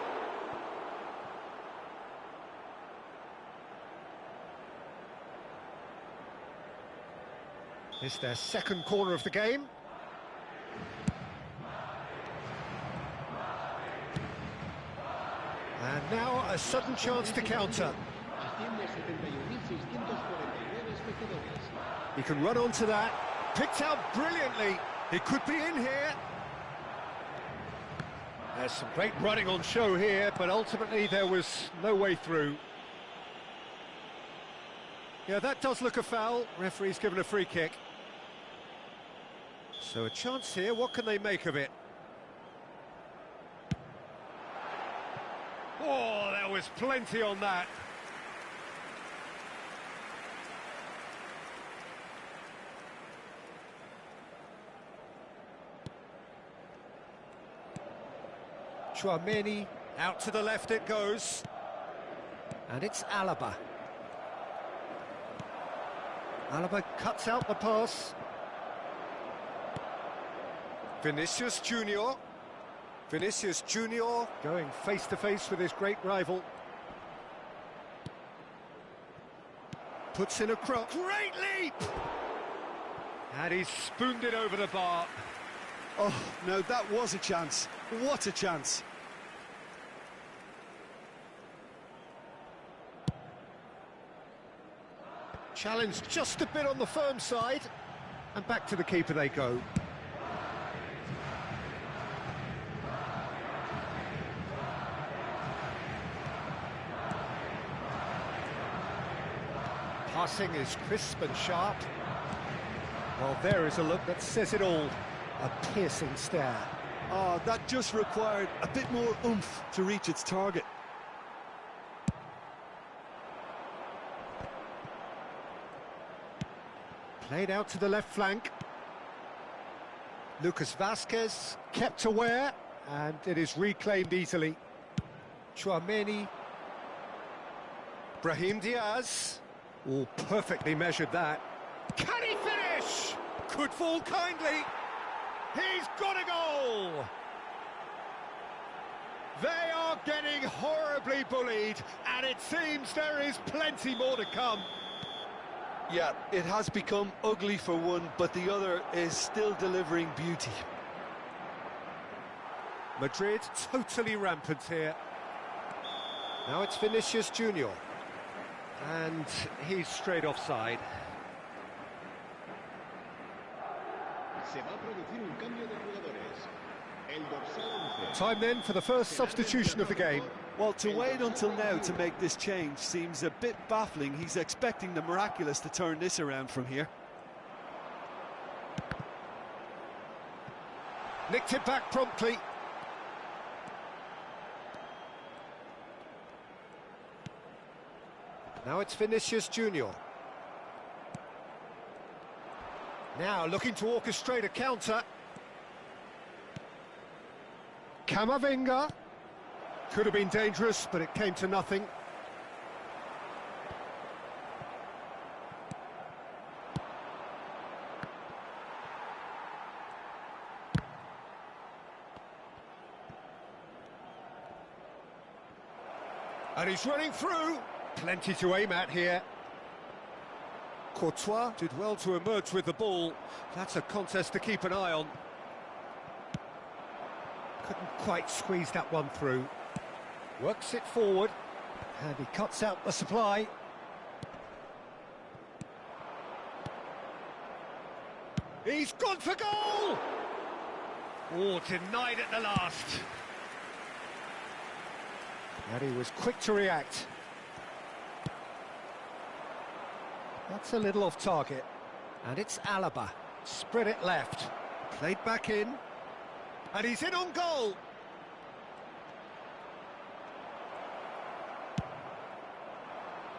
It's their second corner of the game. And now a sudden chance to counter. He can run onto that. Picked out brilliantly. He could be in here. There's some great running on show here, but ultimately there was no way through. Yeah, that does look a foul. Referee's given a free kick. So a chance here. What can they make of it? Oh, there was plenty on that. Chouameni, out to the left it goes. And it's Alaba. Alaba cuts out the pass. Vinicius Junior. Vinicius Junior going face-to-face with his great rival. Puts in a cross. Great leap! And he's spooned it over the bar. Oh, no, that was a chance. What a chance. Challenged just a bit on the firm side. And back to the keeper they go. Passing is crisp and sharp. Well, there is a look that says it all. A piercing stare. Oh, that just required a bit more oomph to reach its target. Played out to the left flank. Lucas Vasquez kept aware, and it is reclaimed easily. Chouameni. Brahim Diaz. Oh, perfectly measured that. Can he finish? Could fall kindly. He's got a goal! They are getting horribly bullied, and it seems there is plenty more to come. Yeah, it has become ugly for one, but the other is still delivering beauty. Madrid totally rampant here. Now it's Vinicius Junior. And he's straight offside. Se va a producir un cambio de jugadores. El dorsal 11. Time then for the first substitution of the game. Well, to wait until now to make this change seems a bit baffling. He's expecting the miraculous to turn this around from here. Nicked it back promptly. Now it's Vinicius Junior. Now looking to orchestrate a counter. Camavinga. Could have been dangerous, but it came to nothing. And he's running through. Plenty to aim at here. Courtois did well to emerge with the ball. That's a contest to keep an eye on. Couldn't quite squeeze that one through. Works it forward. And he cuts out the supply. He's gone for goal! Oh, denied at the last. And he was quick to react. That's a little off target. And it's Alaba. Spread it left. Played back in. And he's in on goal.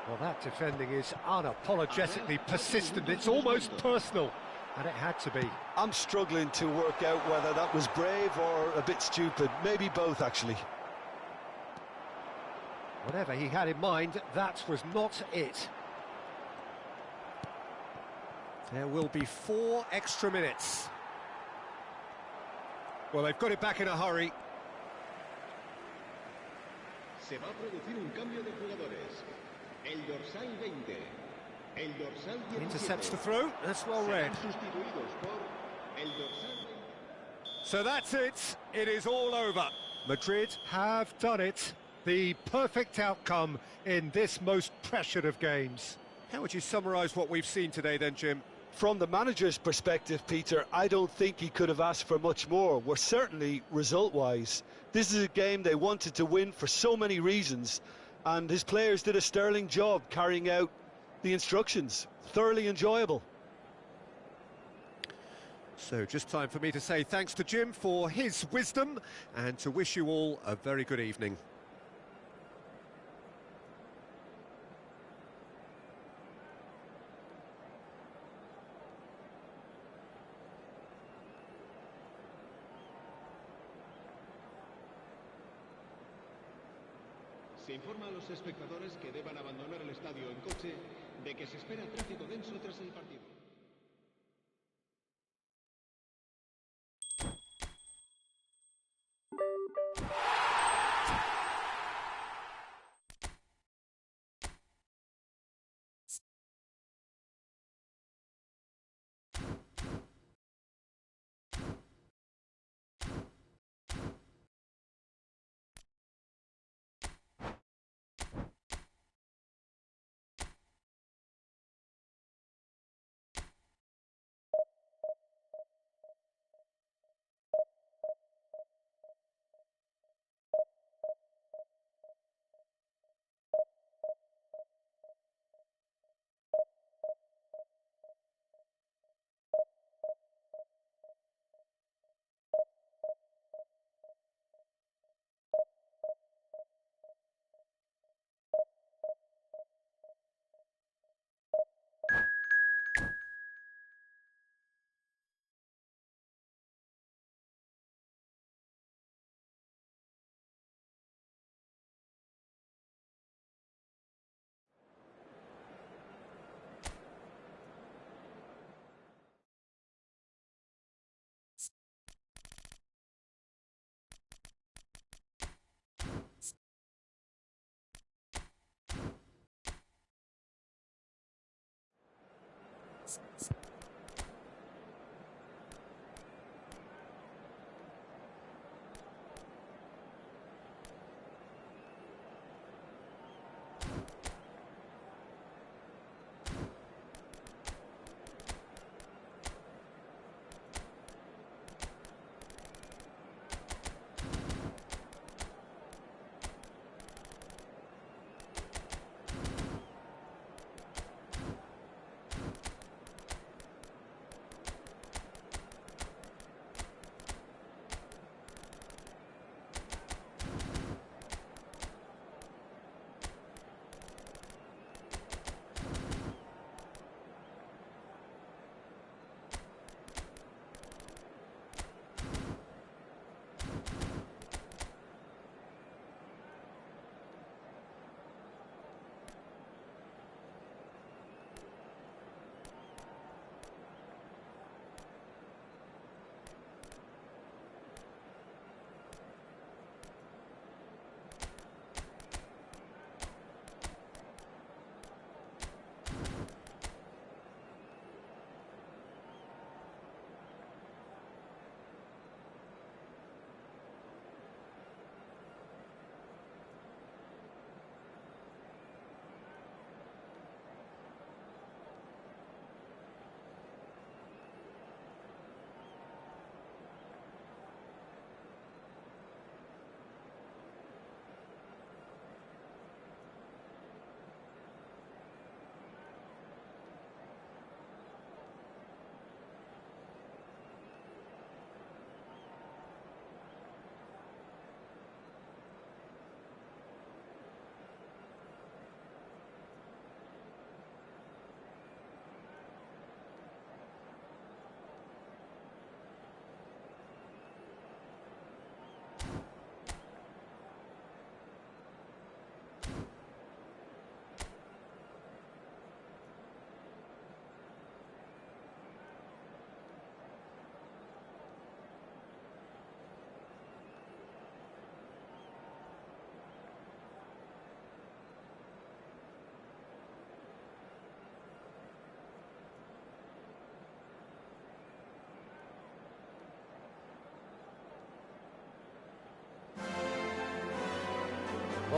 Well, that defending is unapologetically persistent. It's almost personal. And it had to be. I'm struggling to work out whether that was brave or a bit stupid. Maybe both, actually. Whatever he had in mind, that was not it. There will be 4 extra minutes. Well, they've got it back in a hurry. Se va a producir un cambio de jugadores. El dorsal 20. El dorsal 17. Intercepts the throw. That's well read. Serán sustituidos por el dorsal 20. So that's it. It is all over. Madrid have done it. The perfect outcome in this most pressured of games. How would you summarise what we've seen today then, Jim? From the manager's perspective, Peter, I don't think he could have asked for much more. We're certainly result-wise. This is a game they wanted to win for so many reasons, and his players did a sterling job carrying out the instructions. Thoroughly enjoyable. So just time for me to say thanks to Jim for his wisdom and to wish you all a very good evening. Se informa a los espectadores que deban abandonar el estadio en coche de que se espera tráfico denso tras el partido.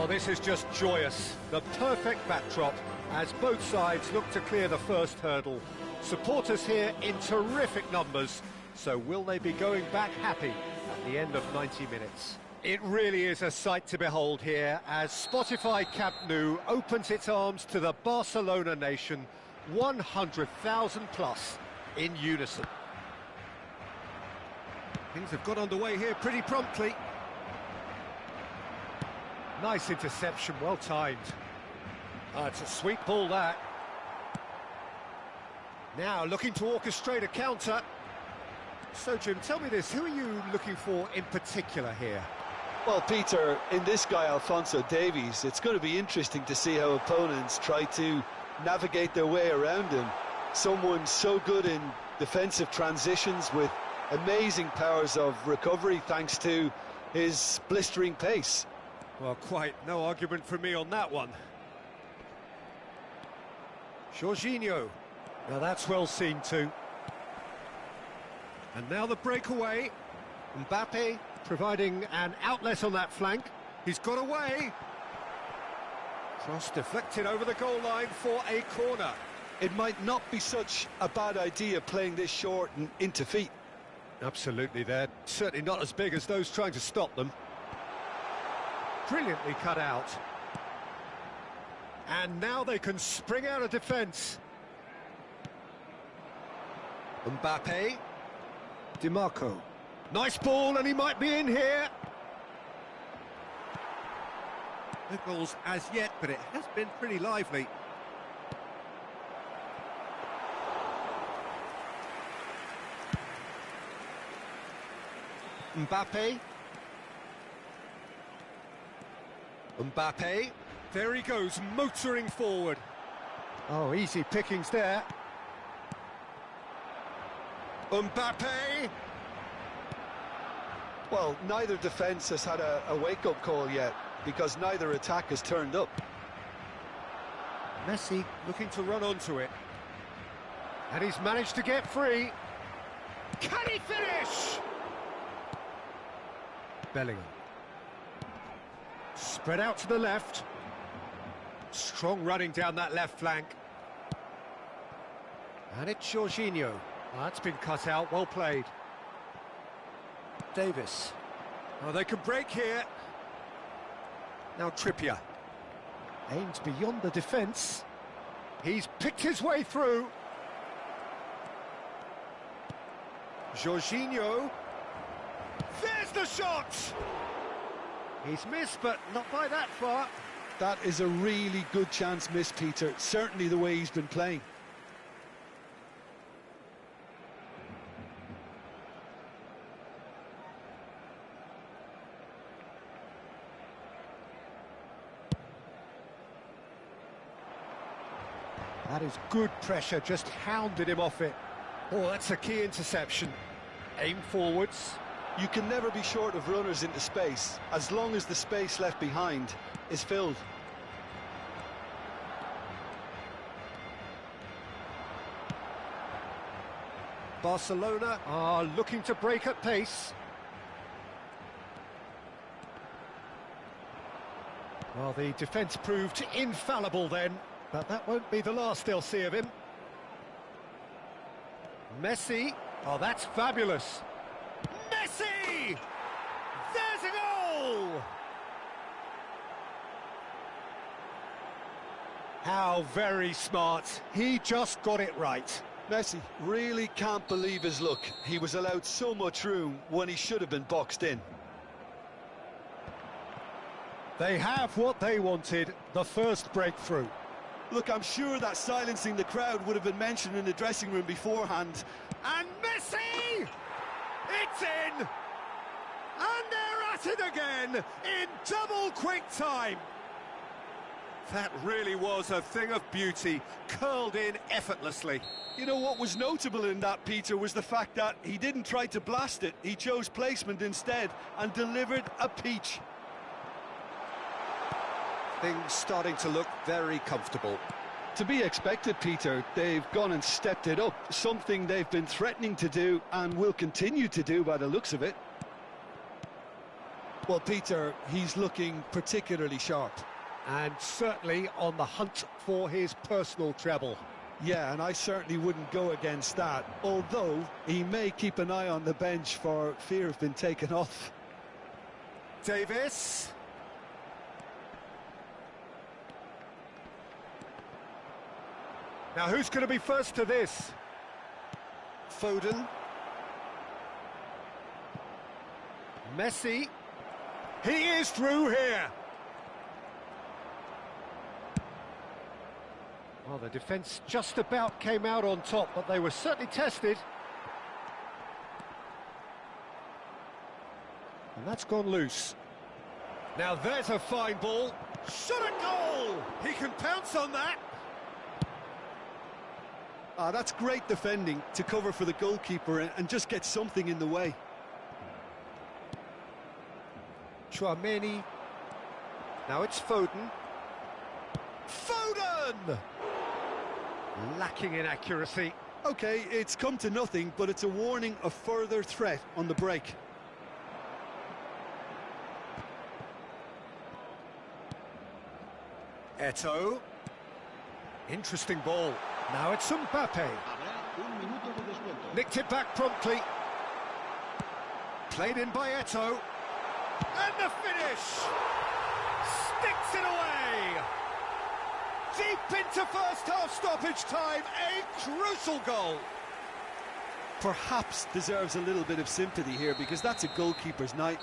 Well, this is just joyous. The perfect backdrop as both sides look to clear the first hurdle. Supporters here in terrific numbers. So will they be going back happy at the end of 90 minutes? It really is a sight to behold here as Spotify Camp Nou opens its arms to the Barcelona nation, 100,000 plus in unison. Things have got underway here pretty promptly. Nice interception, well timed. It's a sweet ball, that. Now looking to orchestrate a counter. So, Jim, tell me this, who are you looking for in particular here? Well, Peter, in this guy, Alphonso Davies, it's going to be interesting to see how opponents try to navigate their way around him. Someone so good in defensive transitions with amazing powers of recovery thanks to his blistering pace. Well, quite no argument from me on that one. Jorginho. Now that's well seen too. And now the breakaway. Mbappe providing an outlet on that flank. He's got away. Cross deflected over the goal line for a corner. It might not be such a bad idea playing this short and into feet. Absolutely, they're certainly not as big as those trying to stop them. Brilliantly cut out. And now they can spring out of defence. Mbappe. DiMarco. Nice ball, and he might be in here. No goals as yet, but it has been pretty lively. Mbappe. Mbappe. There he goes, motoring forward. Oh, easy pickings there. Mbappe. Well, neither defence has had a wake-up call yet, because neither attack has turned up. Messi looking to run onto it. And he's managed to get free. Can he finish? Bellingham. Spread out to the left. Strong running down that left flank. And it's Jorginho. That's been cut out, well played. Davis. Oh, they can break here. Now Trippier. Aimed beyond the defence. He's picked his way through. Jorginho. There's the shot! He's missed, but not by that far. That is a really good chance missed, Peter. Certainly the way he's been playing. That is good pressure, just hounded him off it. Oh, that's a key interception. Aim forwards. You can never be short of runners into space, as long as the space left behind is filled. Barcelona are looking to break at pace. Well, the defence proved infallible then, but that won't be the last they'll see of him. Messi. Oh, that's fabulous. Messi! There's a goal! How very smart. He just got it right. Messi really can't believe his luck. He was allowed so much room when he should have been boxed in. They have what they wanted, the first breakthrough. Look, I'm sure that silencing the crowd would have been mentioned in the dressing room beforehand. And Messi! It's in! And they're at it again in double quick time. That really was a thing of beauty, curled in effortlessly. You know what was notable in that, Peter, was the fact that he didn't try to blast it. He chose placement instead and delivered a peach. Things starting to look very comfortable. To be expected, Peter. They've gone and stepped it up, something they've been threatening to do and will continue to do by the looks of it. Well, Peter, he's looking particularly sharp. And certainly on the hunt for his personal treble. Yeah, and I certainly wouldn't go against that, although he may keep an eye on the bench for fear of being taken off. Davis. Now who's going to be first to this? Foden. Messi. He is through here. Well, the defence just about came out on top, but they were certainly tested. And that's gone loose. Now there's a fine ball. Shot a goal! He can pounce on that. That's great defending to cover for the goalkeeper and just get something in the way. Chouameni. Now it's Foden. Foden! Lacking in accuracy. Okay, it's come to nothing, but it's a warning of further threat on the break. Eto'o. Interesting ball. Now it's Mbappe. Nicked it back promptly. Played in by Eto'o. And the finish! Sticks it away! Deep into first half stoppage time, a crucial goal. Perhaps deserves a little bit of sympathy here because that's a goalkeeper's night.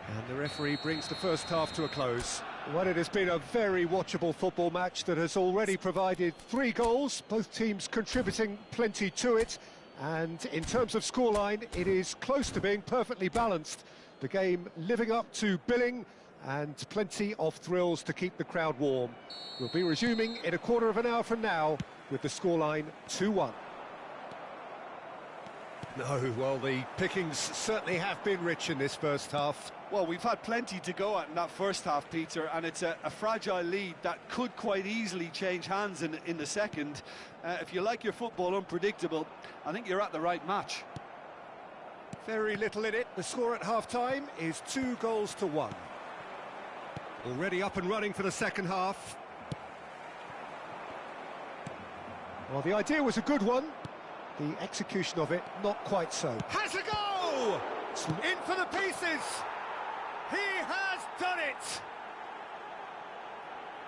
And the referee brings the first half to a close. Well, it has been a very watchable football match that has already provided 3 goals, both teams contributing plenty to it. And in terms of scoreline, it is close to being perfectly balanced. The game living up to billing and plenty of thrills to keep the crowd warm. We'll be resuming in a quarter of an hour from now with the scoreline 2-1. No, well, the pickings certainly have been rich in this first half. Well, we've had plenty to go at in that first half, Peter, and it's a fragile lead that could quite easily change hands in the second. If you like your football unpredictable, I think you're at the right match. Very little in it. The score at half-time is 2-1. Already up and running for the second half. Well, the idea was a good one. The execution of it, not quite so. Has a go! In for the pieces! He has done it!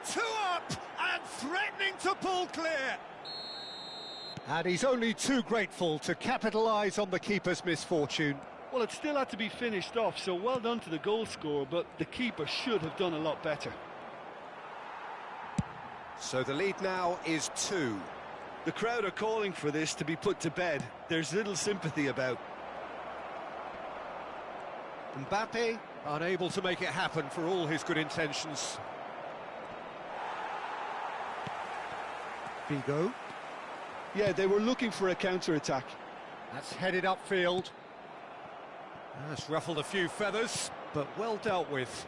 2 up and threatening to pull clear. And he's only too grateful to capitalise on the keeper's misfortune. Well, it still had to be finished off, so well done to the goal scorer, but the keeper should have done a lot better. So the lead now is 2. The crowd are calling for this to be put to bed. There's little sympathy about. Mbappe unable to make it happen for all his good intentions. Figo. Yeah, they were looking for a counter-attack. That's headed upfield. That's ruffled a few feathers, but well dealt with.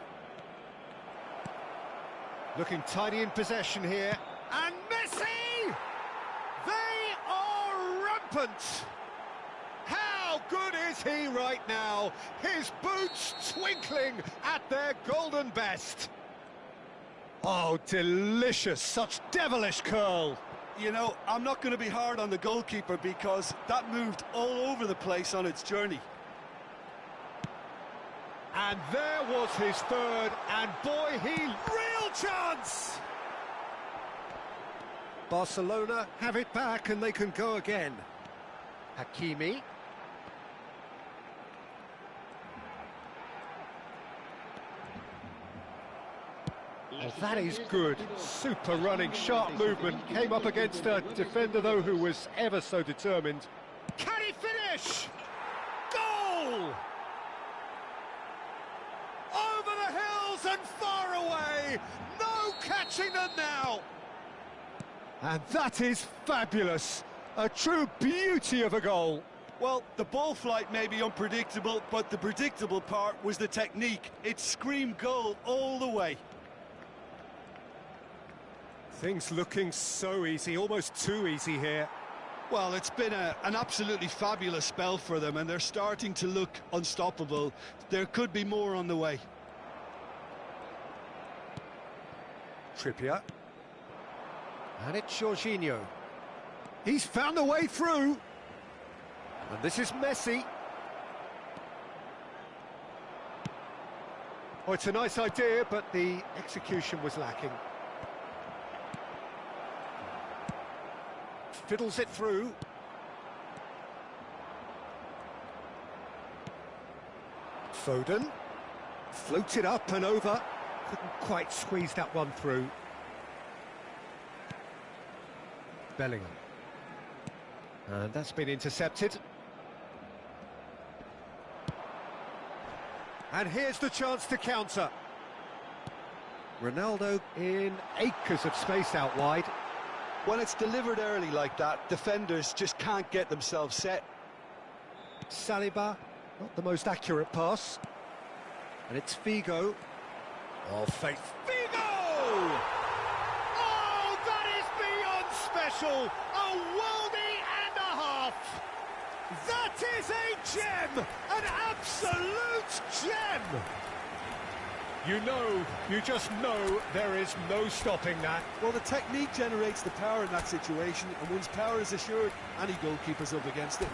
Looking tidy in possession here. And Messi! They are rampant! How good is he right now? His boots twinkling at their golden best. Oh, delicious, such devilish curl. You know, I'm not going to be hard on the goalkeeper because that moved all over the place on its journey. And there was his third, and boy, real chance! Barcelona have it back and they can go again. Hakimi. Oh, that is good. Super running, sharp movement. Came up against a defender, though, who was ever so determined. Can he finish? Goal! Over the hills and far away. No catching them now. And that is fabulous. A true beauty of a goal. Well, the ball flight may be unpredictable, but the predictable part was the technique. It screamed goal all the way. Things looking so easy, almost too easy here. Well, it's been an absolutely fabulous spell for them, and they're starting to look unstoppable. There could be more on the way. Trippier. And it's Jorginho. He's found a way through. And this is Messi. Oh, it's a nice idea, but the execution was lacking. Fiddles it through. Foden. Floated up and over. Couldn't quite squeeze that one through. Bellingham. And that's been intercepted. And here's the chance to counter. Ronaldo in acres of space out wide. When it's delivered early like that, defenders just can't get themselves set. Saliba, not the most accurate pass. And it's Figo. Oh, faith. Figo! Oh, that is beyond special! A worldie and a half! That is a gem! An absolute gem! You just know there is no stopping that. Well, the technique generates the power in that situation, and once power is assured, any goalkeeper's up against it.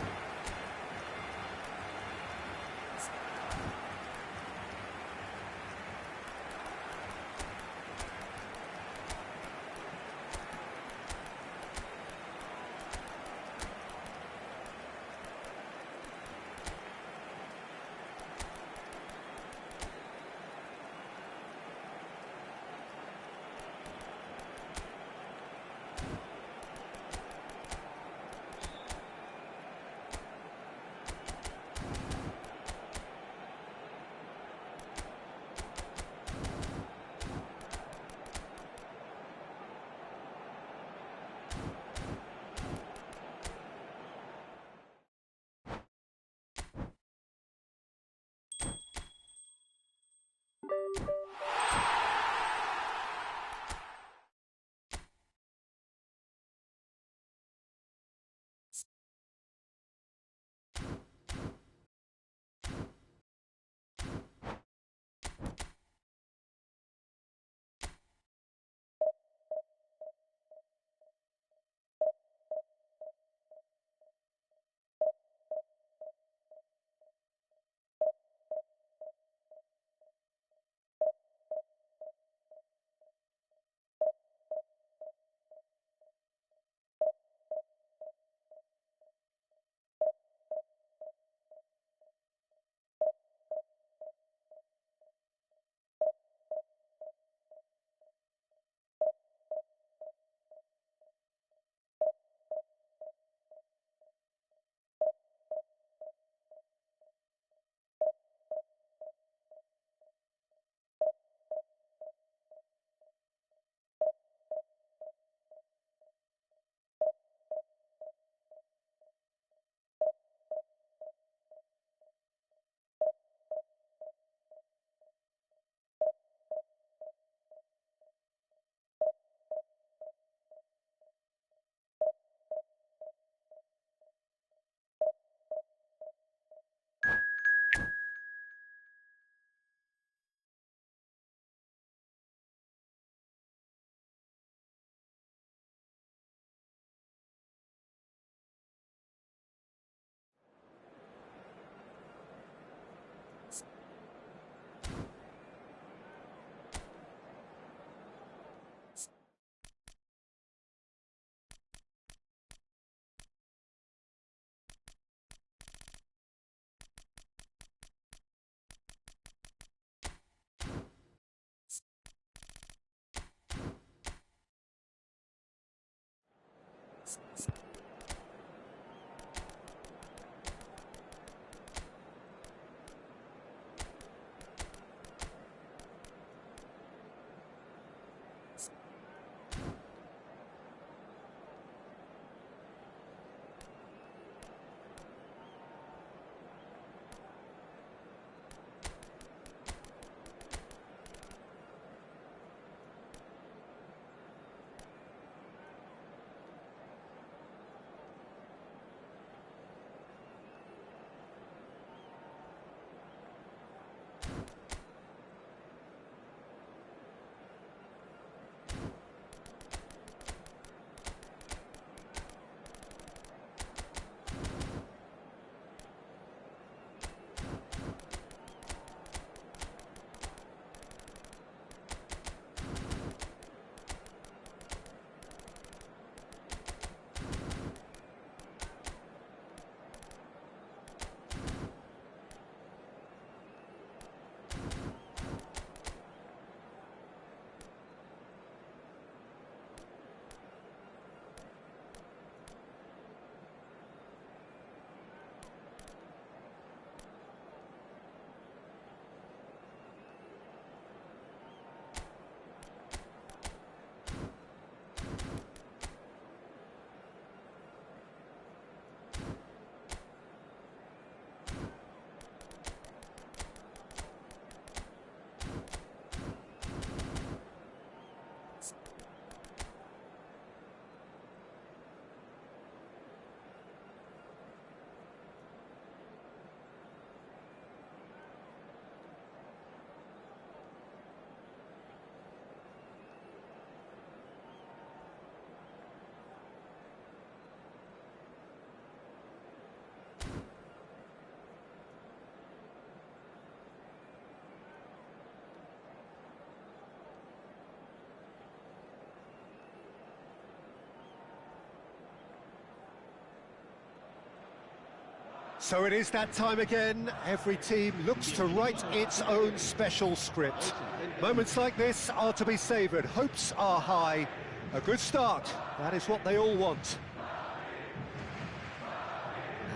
So it is that time again. Every team looks to write its own special script. Moments like this are to be savoured. Hopes are high. A good start. That is what they all want.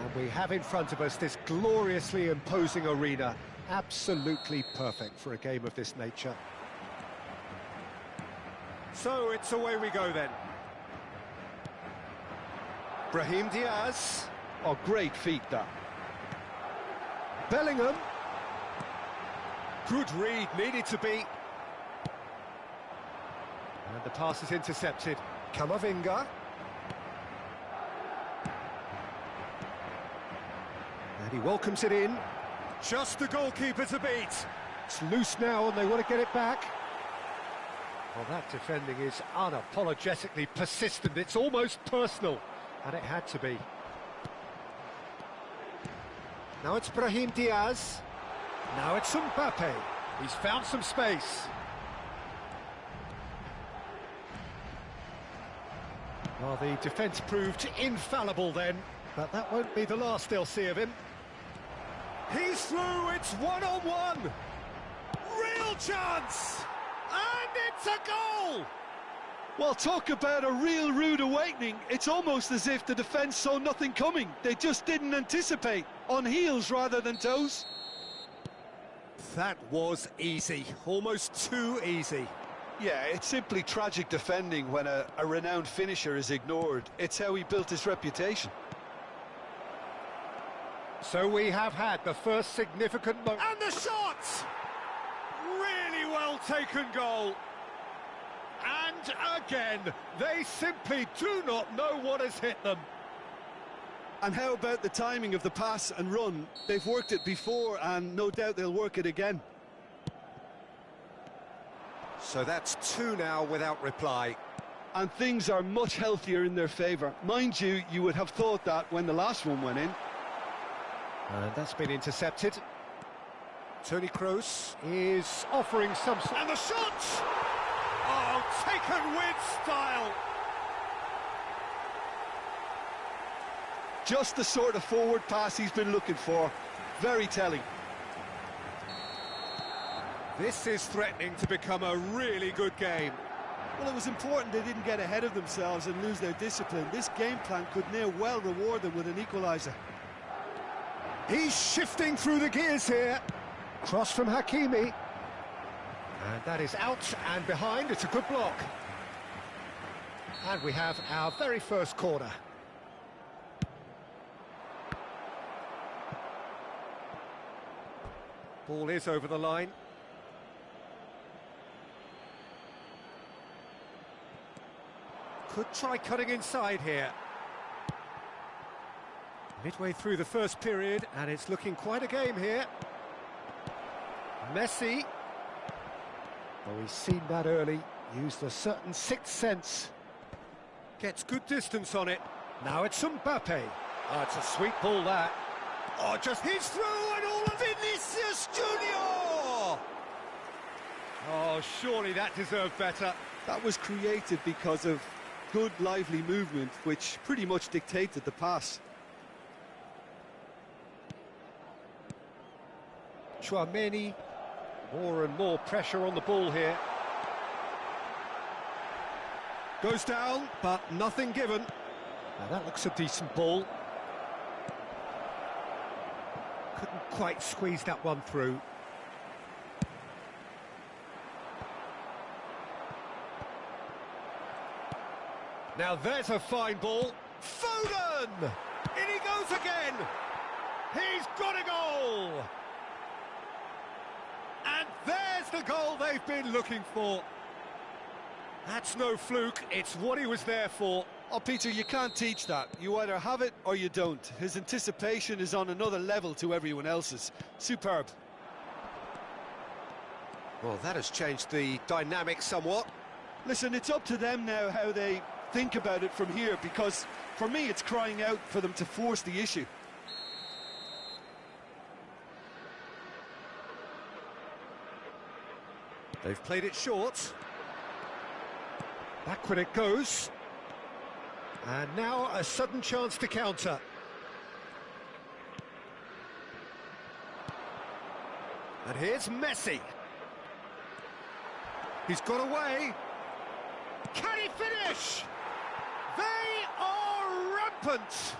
And we have in front of us this gloriously imposing arena. Absolutely perfect for a game of this nature. So it's away we go then. Brahim Diaz. Oh, great feat, that. Bellingham. Good read, needed to be. And the pass is intercepted. Camavinga. And he welcomes it in. Just the goalkeeper to beat. It's loose now and they want to get it back. Well, that defending is unapologetically persistent. It's almost personal. And it had to be. Now it's Brahim Diaz. Now it's Mbappe. He's found some space. Well, the defence proved infallible then, but that won't be the last they'll see of him. He's through, it's one-on-one. Real chance! And it's a goal! Well, talk about a real rude awakening. It's almost as if the defence saw nothing coming. They just didn't anticipate. On heels rather than toes. That was easy. Almost too easy. Yeah, it's simply tragic defending when a renowned finisher is ignored. It's how he built his reputation. So we have had the first significant moment. And the shot! Really well taken goal. And again, they simply do not know what has hit them. And how about the timing of the pass and run? They've worked it before and no doubt they'll work it again. So that's two now without reply. And things are much healthier in their favour. Mind you, you would have thought that when the last one went in. And that's been intercepted. Toni Kroos is offering some... And the shot! Oh, taken with style! Just the sort of forward pass he's been looking for. Very telling. This is threatening to become a really good game. Well, it was important they didn't get ahead of themselves and lose their discipline. This game plan could now well reward them with an equaliser. He's shifting through the gears here. Cross from Hakimi. And that is out and behind. It's a good block. And we have our very first corner. Ball is over the line. Could try cutting inside here. Midway through the first period, and it's looking quite a game here. Messi. Oh, he's seen that early, used a certain sixth sense. Gets good distance on it. Now it's Mbappe. Oh, it's a sweet ball, that. Oh, just he's through and all of Vinicius Junior! Oh, surely that deserved better. That was created because of good, lively movement, which pretty much dictated the pass. Chouameni, more and more pressure on the ball here. Goes down, but nothing given. Now that looks a decent ball. Couldn't quite squeeze that one through. Now there's a fine ball. Foden! In he goes again! He's got a goal! And there's the goal they've been looking for. That's no fluke, it's what he was there for. Oh, Peter, you can't teach that. You either have it or you don't. His anticipation is on another level to everyone else's. Superb. Well, that has changed the dynamic somewhat. Listen, it's up to them now how they think about it from here, because for me it's crying out for them to force the issue. They've played it short. Backward it goes. And now a sudden chance to counter. And here's Messi. He's got away. Can he finish? They are rampant.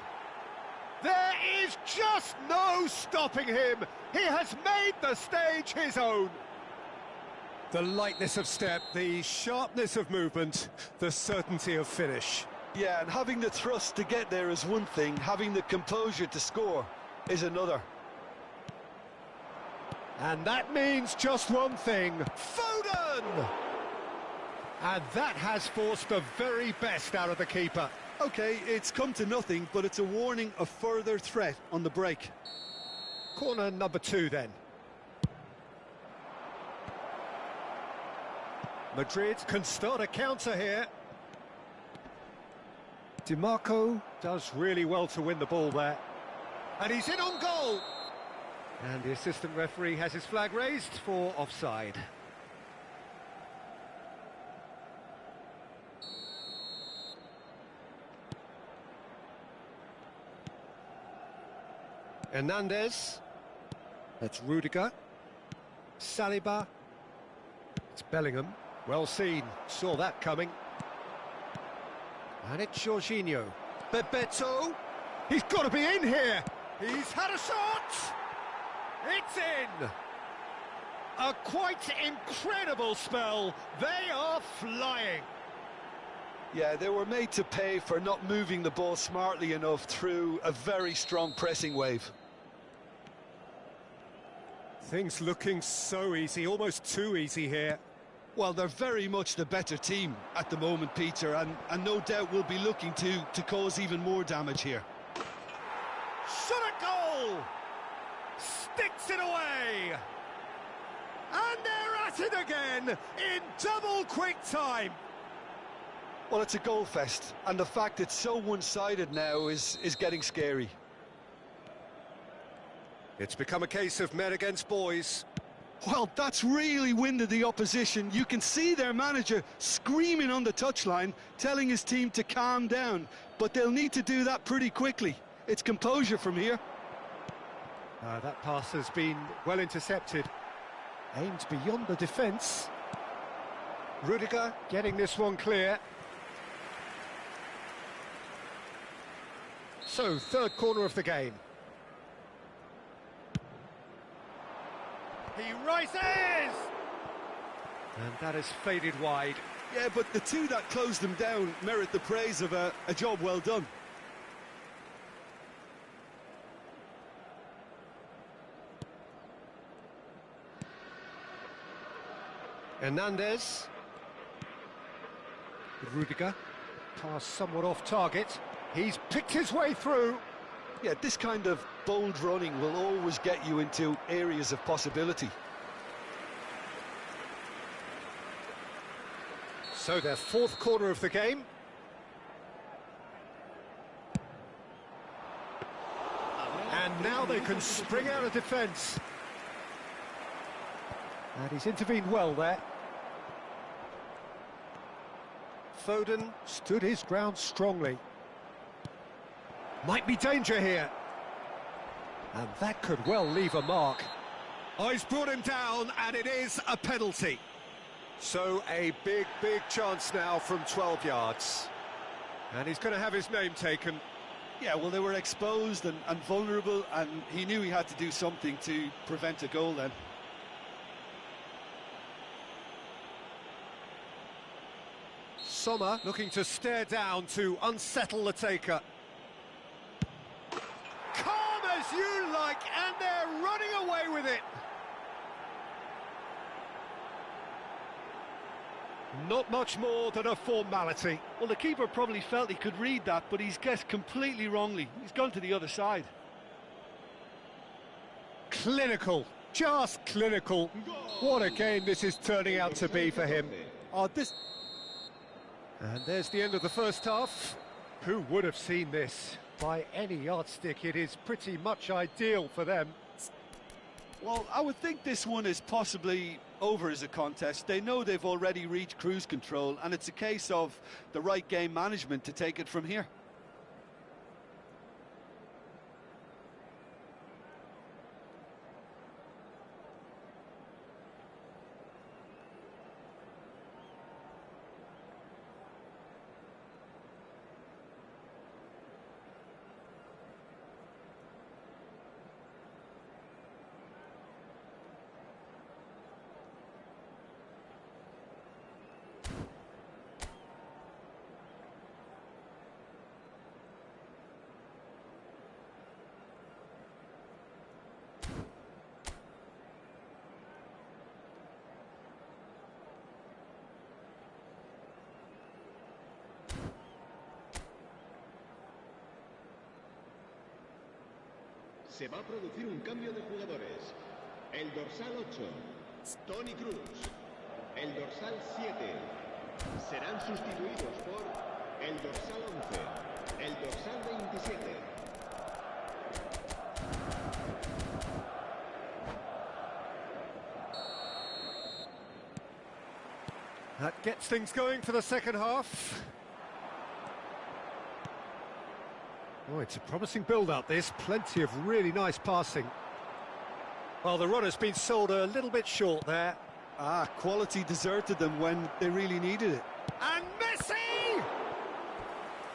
There is just no stopping him. He has made the stage his own. The lightness of step, the sharpness of movement, the certainty of finish. Yeah, and having the thrust to get there is one thing, having the composure to score is another. And that means just one thing, Foden! And that has forced the very best out of the keeper. OK, it's come to nothing, but it's a warning of further threat on the break. Corner number 2 then. Madrid can start a counter here. DiMarco does really well to win the ball there. And he's in on goal! And the assistant referee has his flag raised for offside. Hernandez. That's Rudiger. Saliba. It's Bellingham. Well seen. Saw that coming. And it's Jorginho. Bebeto. He's got to be in here. He's had a shot. It's in. A quite incredible spell. They are flying. Yeah, they were made to pay for not moving the ball smartly enough through a very strong pressing wave. Things looking so easy, almost too easy here. Well, they're very much the better team at the moment, Peter, and no doubt will be looking to cause even more damage here. Shot at goal! Sticks it away! And they're at it again in double quick time. Well, it's a goal fest, and the fact it's so one-sided now is getting scary. It's become a case of men against boys. Well, that's really winded the opposition. You can see their manager screaming on the touchline, telling his team to calm down. But they'll need to do that pretty quickly. It's composure from here. That pass has been well intercepted. Aimed beyond the defence. Rudiger getting this one clear. So, third corner of the game. He rises! And that has faded wide. Yeah, but the two that closed them down merit the praise of a job well done. Hernandez. Rudiger. Pass somewhat off target. He's picked his way through. Yeah, this kind of bold running will always get you into areas of possibility. So their fourth corner of the game. And now they can spring out of defence. And he's intervened well there. Foden stood his ground strongly. Might be danger here. And that could well leave a mark. Oh, he's brought him down, and it is a penalty. So a big, big chance now from 12 yards. And he's going to have his name taken. Yeah, well, they were exposed and vulnerable, and he knew he had to do something to prevent a goal then. Sommer looking to stare down to unsettle the taker. Calm as you like, and they're running away with it. Not much more than a formality. Well, the keeper probably felt he could read that, but he's guessed completely wrongly. He's gone to the other side. Clinical, just clinical. What a game this is turning out to be for him. Oh, And there's the end of the first half. Who would have seen this? By any yardstick, it is pretty much ideal for them. Well, I would think this one is possibly over as a contest. They know they've already reached cruise control, and it's a case of the right game management to take it from here. Se va a producir un cambio de jugadores. El dorsal 8, Toni Kroos. El dorsal 7. Serán sustituidos por el dorsal 11, el dorsal 27. That gets things going for the second half. Oh, it's a promising build-up, this. Plenty of really nice passing. Well, the runner's been sold a little bit short there. Quality deserted them when they really needed it. And Messi!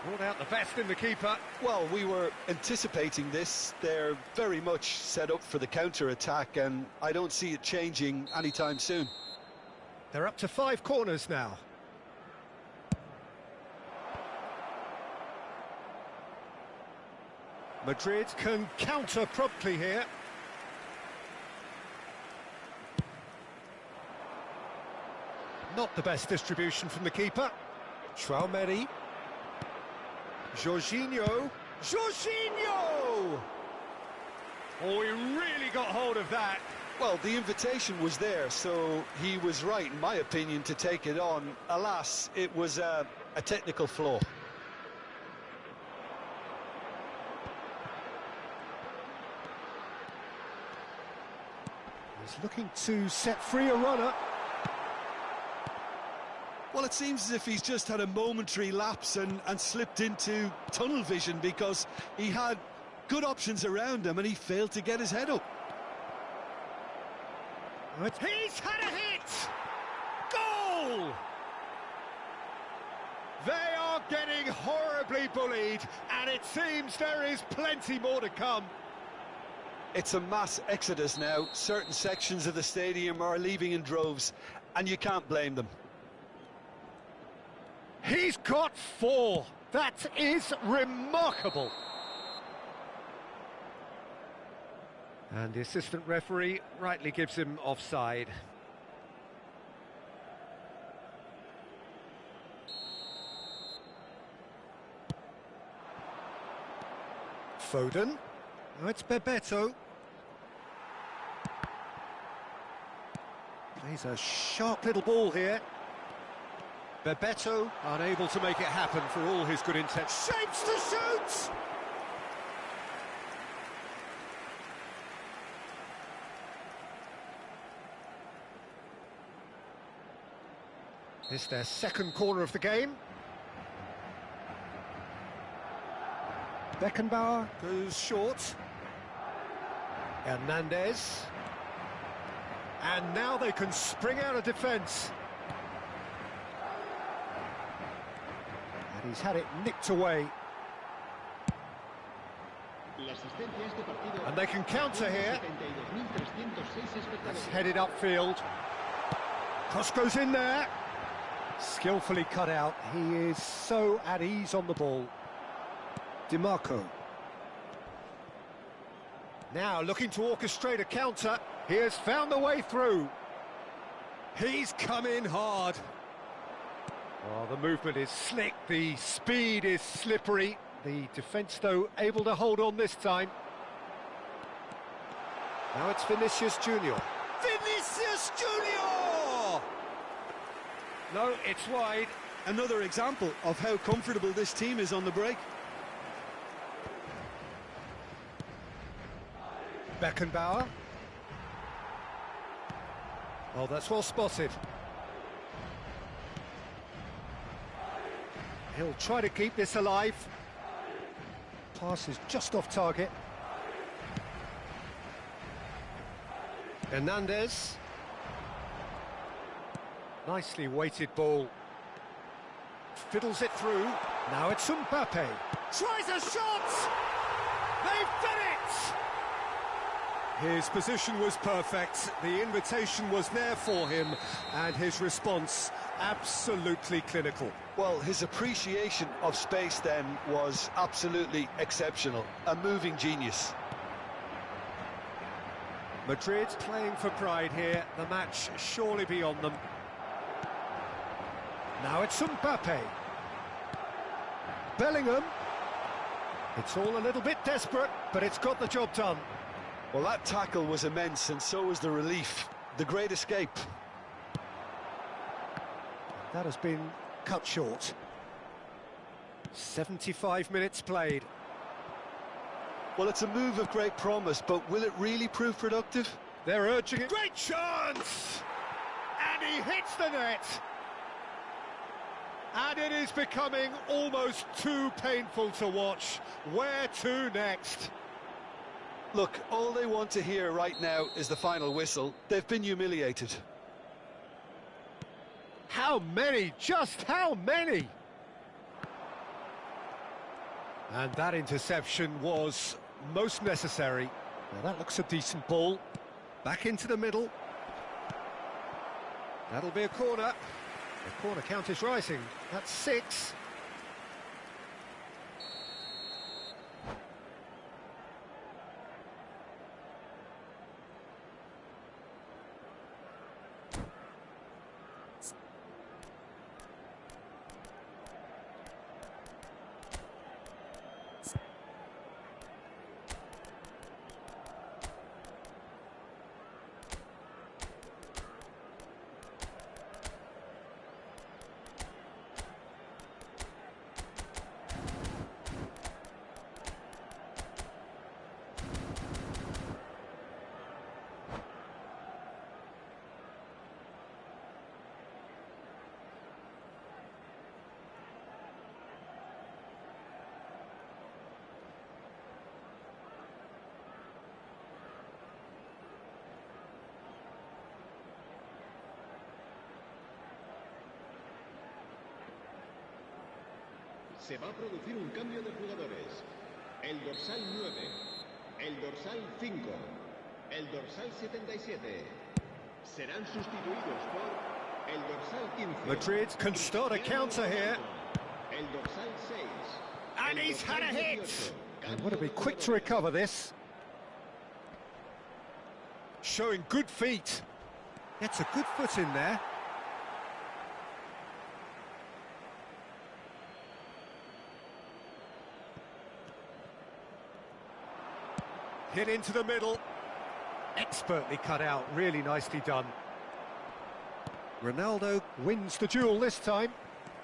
Brought out the best in the keeper. Well, we were anticipating this. They're very much set up for the counter-attack, and I don't see it changing anytime soon. They're up to 5 corners now. Madrid can counter promptly here. Not the best distribution from the keeper. Traoré. Jorginho. Jorginho! Oh, he really got hold of that. Well, the invitation was there, so he was right, in my opinion, to take it on. Alas, it was a technical flaw. He's looking to set free a runner. Well, it seems as if he's just had a momentary lapse and slipped into tunnel vision, because he had good options around him and he failed to get his head up. He's had a hit! Goal! They are getting horribly bullied, and it seems there is plenty more to come. It's a mass exodus now. Certain sections of the stadium are leaving in droves, and you can't blame them. He's got 4. That is remarkable. And the assistant referee rightly gives him offside. Foden. Oh, it's Bebeto. Plays a sharp little ball here. Bebeto unable to make it happen for all his good intent. Shapes to shoot! It's their second corner of the game. Beckenbauer goes short. Hernandez. And now they can spring out of defence. And he's had it nicked away. And they can counter here. That's headed upfield. Cross goes in there. Skillfully cut out. He is so at ease on the ball. DiMarco. Now looking to orchestrate a counter. He has found the way through. He's come in hard. Oh, the movement is slick. The speed is slippery. The defence, though, able to hold on this time. Now it's Vinicius Junior. Vinicius Junior! No, it's wide. Another example of how comfortable this team is on the break. Beckenbauer. Oh, that's well spotted. He'll try to keep this alive. Pass is just off target. Hernandez. Nicely weighted ball. Fiddles it through. Now it's Mbappe. Tries a shot! They've done it! His position was perfect. The invitation was there for him, and his response absolutely clinical. Well, his appreciation of space then was absolutely exceptional. A moving genius. Madrid playing for pride here. The match surely beyond them. Now it's Mbappe. Bellingham. It's all a little bit desperate, but it's got the job done. Well, that tackle was immense, and so was the relief. The great escape. That has been cut short. 75 minutes played. Well, it's a move of great promise, but will it really prove productive? They're urging it. Great chance! And he hits the net. And it is becoming almost too painful to watch. Where to next? Look, all they want to hear right now is the final whistle. They've been humiliated. How many? Just how many? And that interception was most necessary. Now that looks a decent ball. Back into the middle. That'll be a corner. The corner count is rising. That's 6. Se va a producir un cambio de jugadores. El dorsal 9, el dorsal 5, el dorsal 77. Serán sustituidos por el dorsal 15. Madrid can start a counter here. El dorsal 6. And he's had a hit! And want to be quick to recover this. Showing good feet. Gets a good foot in there. Hit into the middle. Expertly cut out, really nicely done. Ronaldo wins the duel this time.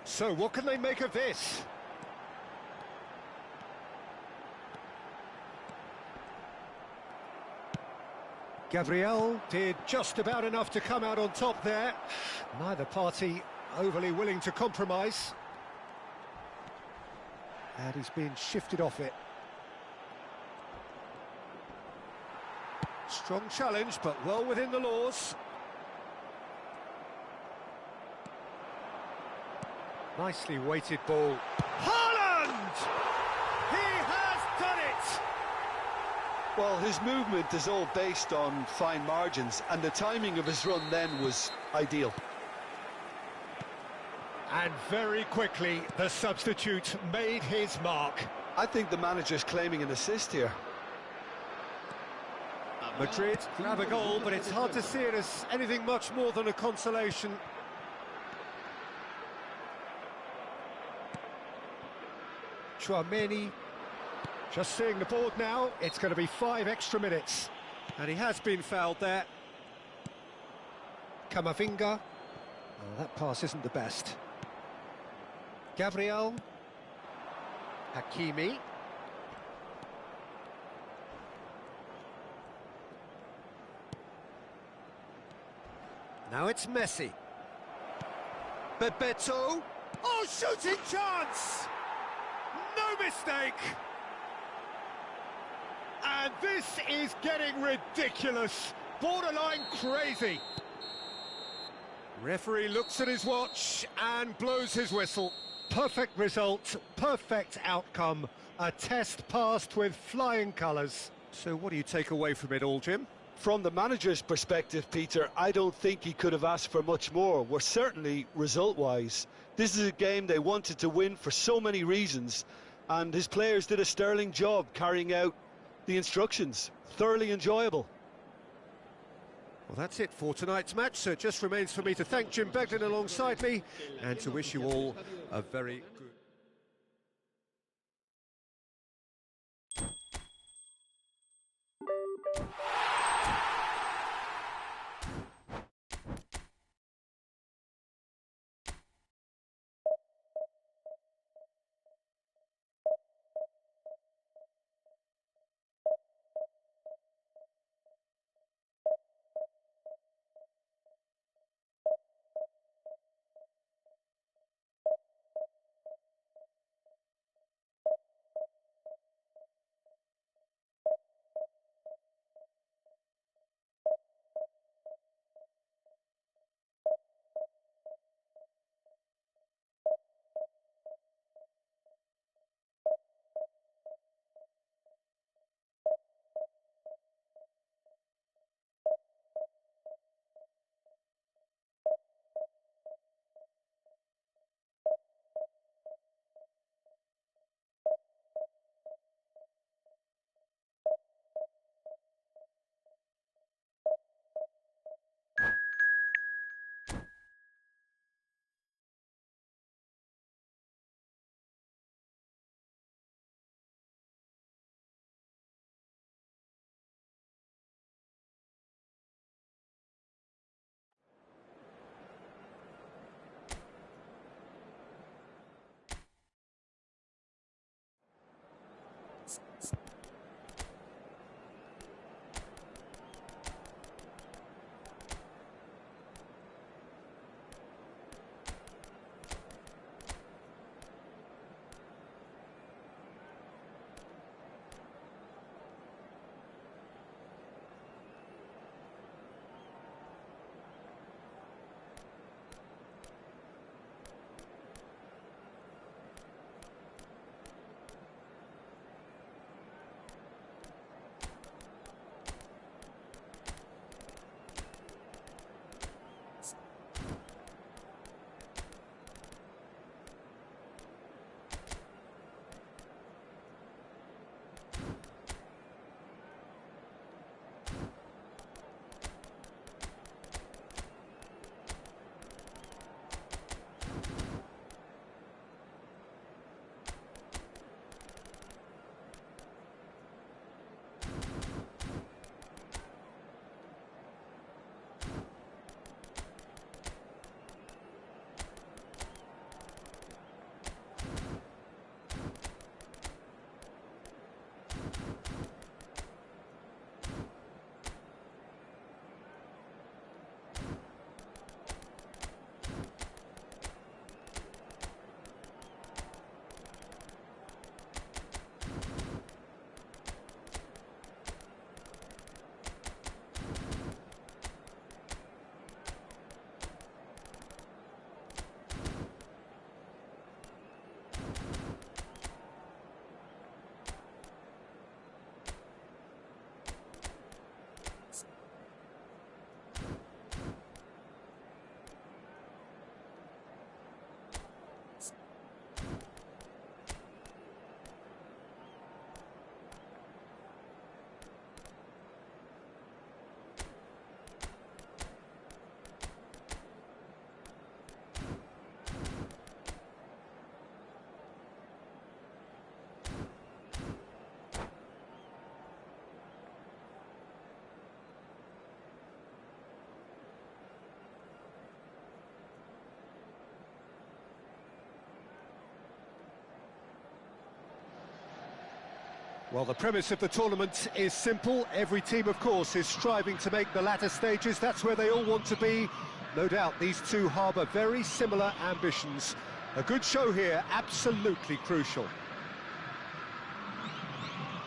So what can they make of this? Gabriel did just about enough to come out on top there. Neither party overly willing to compromise. And he's been shifted off it. Strong challenge, but well within the laws. Nicely weighted ball. Haaland! He has done it! Well, his movement is all based on fine margins, and the timing of his run then was ideal. And very quickly, the substitute made his mark. I think the manager's claiming an assist here. Madrid grab a goal, but it's hard to see it as anything much more than a consolation. Chouameni, just seeing the board now, it's going to be 5 extra minutes. And he has been fouled there. Camavinga, oh, that pass isn't the best. Gabriel, Hakimi. Now it's Messi. Bebeto. Oh, shooting chance! No mistake! And this is getting ridiculous. Borderline crazy. Referee looks at his watch and blows his whistle. Perfect result, perfect outcome. A test passed with flying colours. So what do you take away from it all, Jim? From the manager's perspective, Peter, I don't think he could have asked for much more. Well, certainly result-wise. This is a game they wanted to win for so many reasons, and his players did a sterling job carrying out the instructions. Thoroughly enjoyable. Well, that's it for tonight's match, so it just remains for me to thank Jim Beglin alongside me and to wish you all a very good... Well, the premise of the tournament is simple. Every team, of course, is striving to make the latter stages. That's where they all want to be. No doubt these two harbour very similar ambitions. A good show here, absolutely crucial.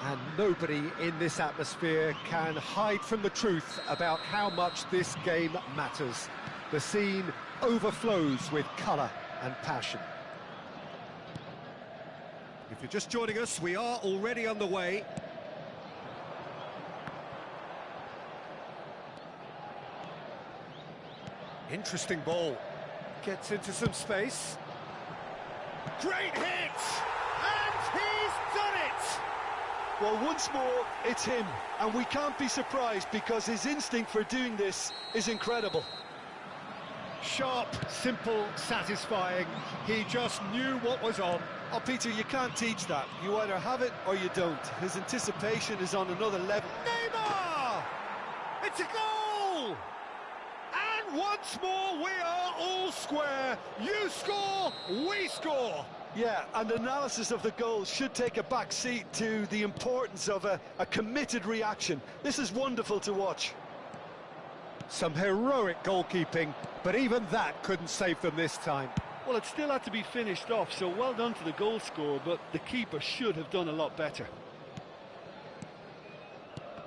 And nobody in this atmosphere can hide from the truth about how much this game matters. The scene overflows with colour and passion. If you're just joining us, we are already on the way. Interesting ball. Gets into some space. Great hit! And he's done it! Well, once more, it's him. And we can't be surprised because his instinct for doing this is incredible. Sharp, simple, satisfying. He just knew what was on. Oh, Peter, you can't teach that. You either have it or you don't. His anticipation is on another level. Neymar! It's a goal! And once more, we are all square. You score, we score. Yeah, and analysis of the goal should take a back seat to the importance of a committed reaction. This is wonderful to watch. Some heroic goalkeeping, but even that couldn't save them this time. Well, it still had to be finished off, so well done to the goal scorer, but the keeper should have done a lot better.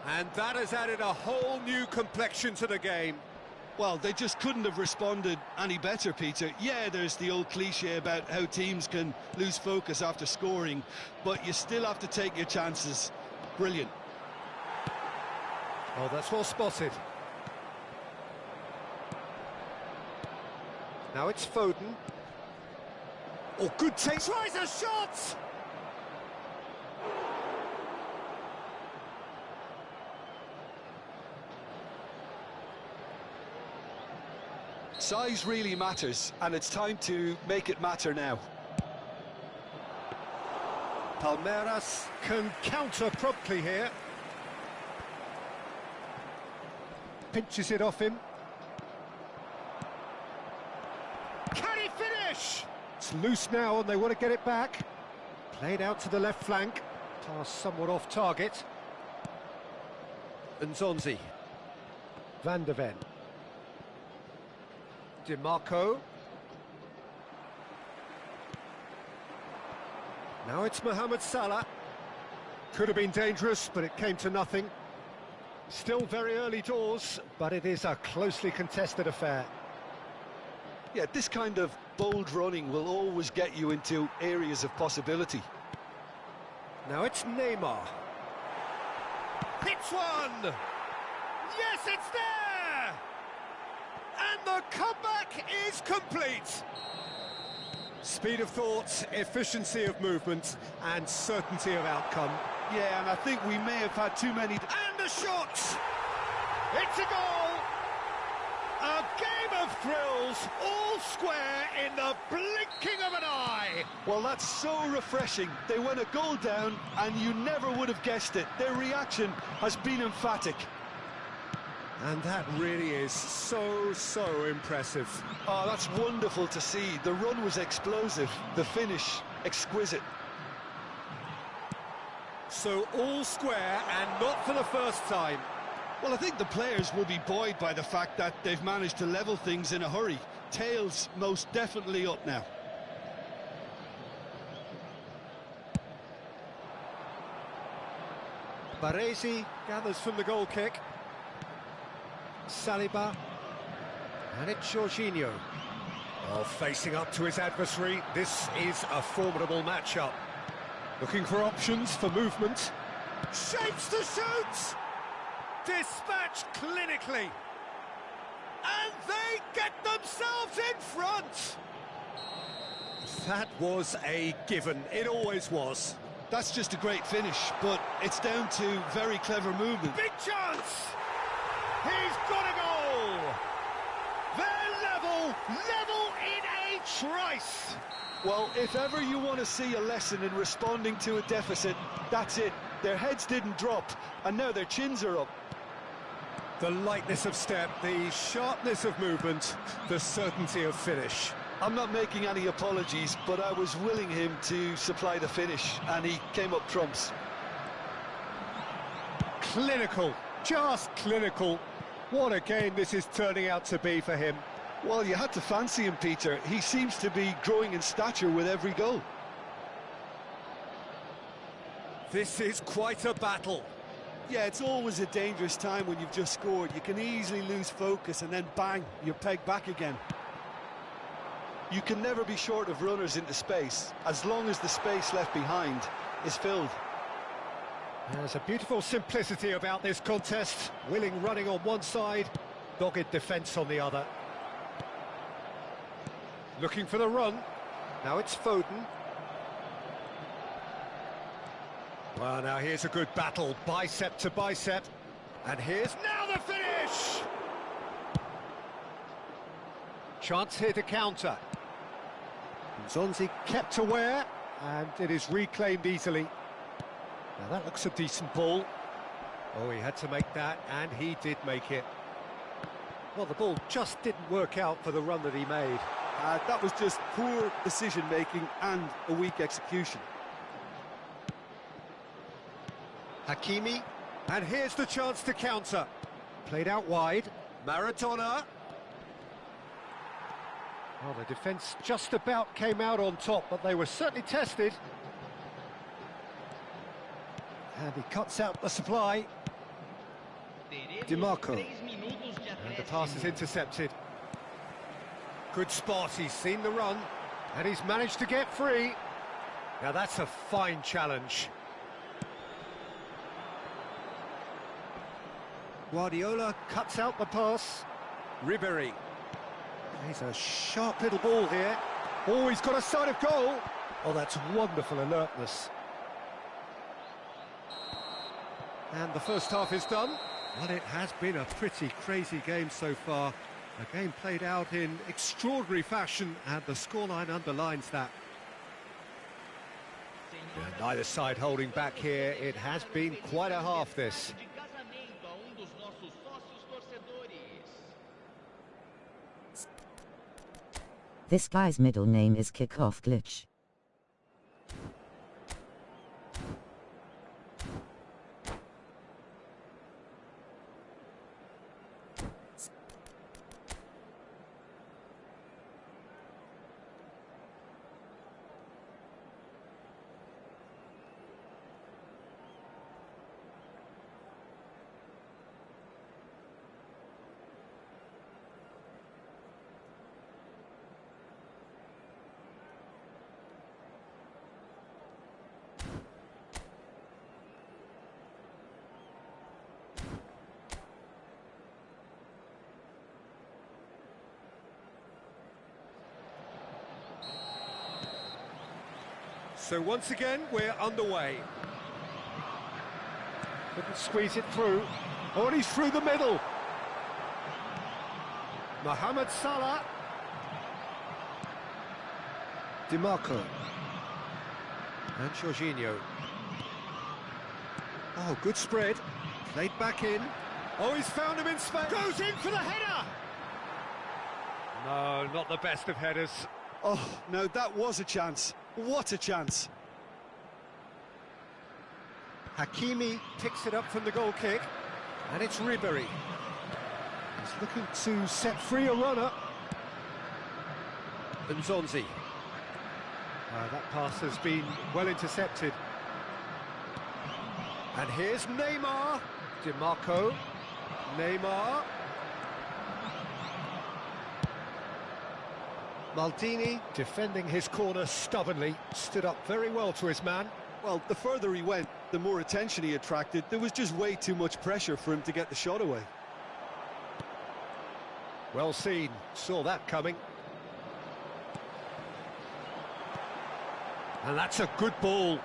And that has added a whole new complexion to the game. Well, they just couldn't have responded any better, Peter. Yeah, there's the old cliche about how teams can lose focus after scoring, but you still have to take your chances. Brilliant. Oh, that's well spotted. Now it's Foden. Oh, good take. Tries a shot! Size really matters, and it's time to make it matter now. Palmeiras can counter promptly here. Pinches it off him. Can he finish? It's loose now and they want to get it back. Played out to the left flank. Pass somewhat off target. Nzonzi. Van der Ven. Di Marco. Now it's Mohamed Salah. Could have been dangerous, but it came to nothing. Still very early doors, but it is a closely contested affair. Yeah, this kind of bold running will always get you into areas of possibility. Now it's Neymar. Hits one! Yes, it's there! And the comeback is complete! Speed of thought, efficiency of movement, and certainty of outcome. Yeah, and I think we may have had too many... And a shot! It's a goal! A game of thrills, all square in the blinking of an eye! Well, that's so refreshing. They went a goal down, and you never would have guessed it. Their reaction has been emphatic. And that really is so impressive. Oh, that's wonderful to see. The run was explosive, the finish exquisite. So all square, and not for the first time. Well, I think the players will be buoyed by the fact that they've managed to level things in a hurry. Tails most definitely up now. Baresi gathers from the goal kick. Saliba. And it's Jorginho. Oh, facing up to his adversary. This is a formidable matchup. Looking for options for movement. Shapes to shoot! Dispatched clinically. And they get themselves in front! That was a given. It always was. That's just a great finish, but it's down to very clever movement. Big chance! He's got a goal! They're level in a trice! Well, if ever you want to see a lesson in responding to a deficit, that's it. Their heads didn't drop, and now their chins are up. The lightness of step, the sharpness of movement, the certainty of finish. I'm not making any apologies, but I was willing him to supply the finish, and he came up trumps. Clinical, just clinical. What a game this is turning out to be for him. Well, you had to fancy him, Peter. He seems to be growing in stature with every goal. This is quite a battle. Yeah, it's always a dangerous time when you've just scored. You can easily lose focus and then bang, you're pegged back again. You can never be short of runners into space, as long as the space left behind is filled. There's a beautiful simplicity about this contest. Willing running on one side, dogged defence on the other. Looking for the run. Now it's Foden. Well, now here's a good battle, bicep to bicep. And here's now the finish! Chance here to counter. Zonzi kept aware, and it is reclaimed easily. Now that looks a decent ball. Oh, he had to make that, and he did make it. Well, the ball just didn't work out for the run that he made. That was just poor decision-making and a weak execution. Hakimi, and here's the chance to counter. Played out wide, Maradona. Well, the defence just about came out on top, but they were certainly tested. And he cuts out the supply. DiMarco. And the pass is intercepted. Good spot, he's seen the run, and he's managed to get free. Now that's a fine challenge. Guardiola cuts out the pass. Ribéry. He's a sharp little ball here. Oh, he's got a sight of goal. Oh, that's wonderful alertness. And the first half is done. Well, it has been a pretty crazy game so far. A game played out in extraordinary fashion, and the scoreline underlines that. Yeah, neither side holding back here. It has been quite a half, this. This guy's middle name is Kickoff Glitch. So once again, we're underway. Couldn't squeeze it through. Oh, and he's through the middle. Mohamed Salah. DiMarco. And Jorginho. Oh, good spread. Played back in. Oh, he's found him in space. Goes in for the header! No, not the best of headers. Oh, no, that was a chance. What a chance. Hakimi picks it up from the goal kick, and it's Ribéry. He's looking to set free a runner. And Zonzi. That pass has been well intercepted. And here's Neymar. DiMarco. Neymar. Maldini, defending his corner stubbornly, stood up very well to his man. Well, the further he went, the more attention he attracted. There was just way too much pressure for him to get the shot away. Well seen, saw that coming. And that's a good ball.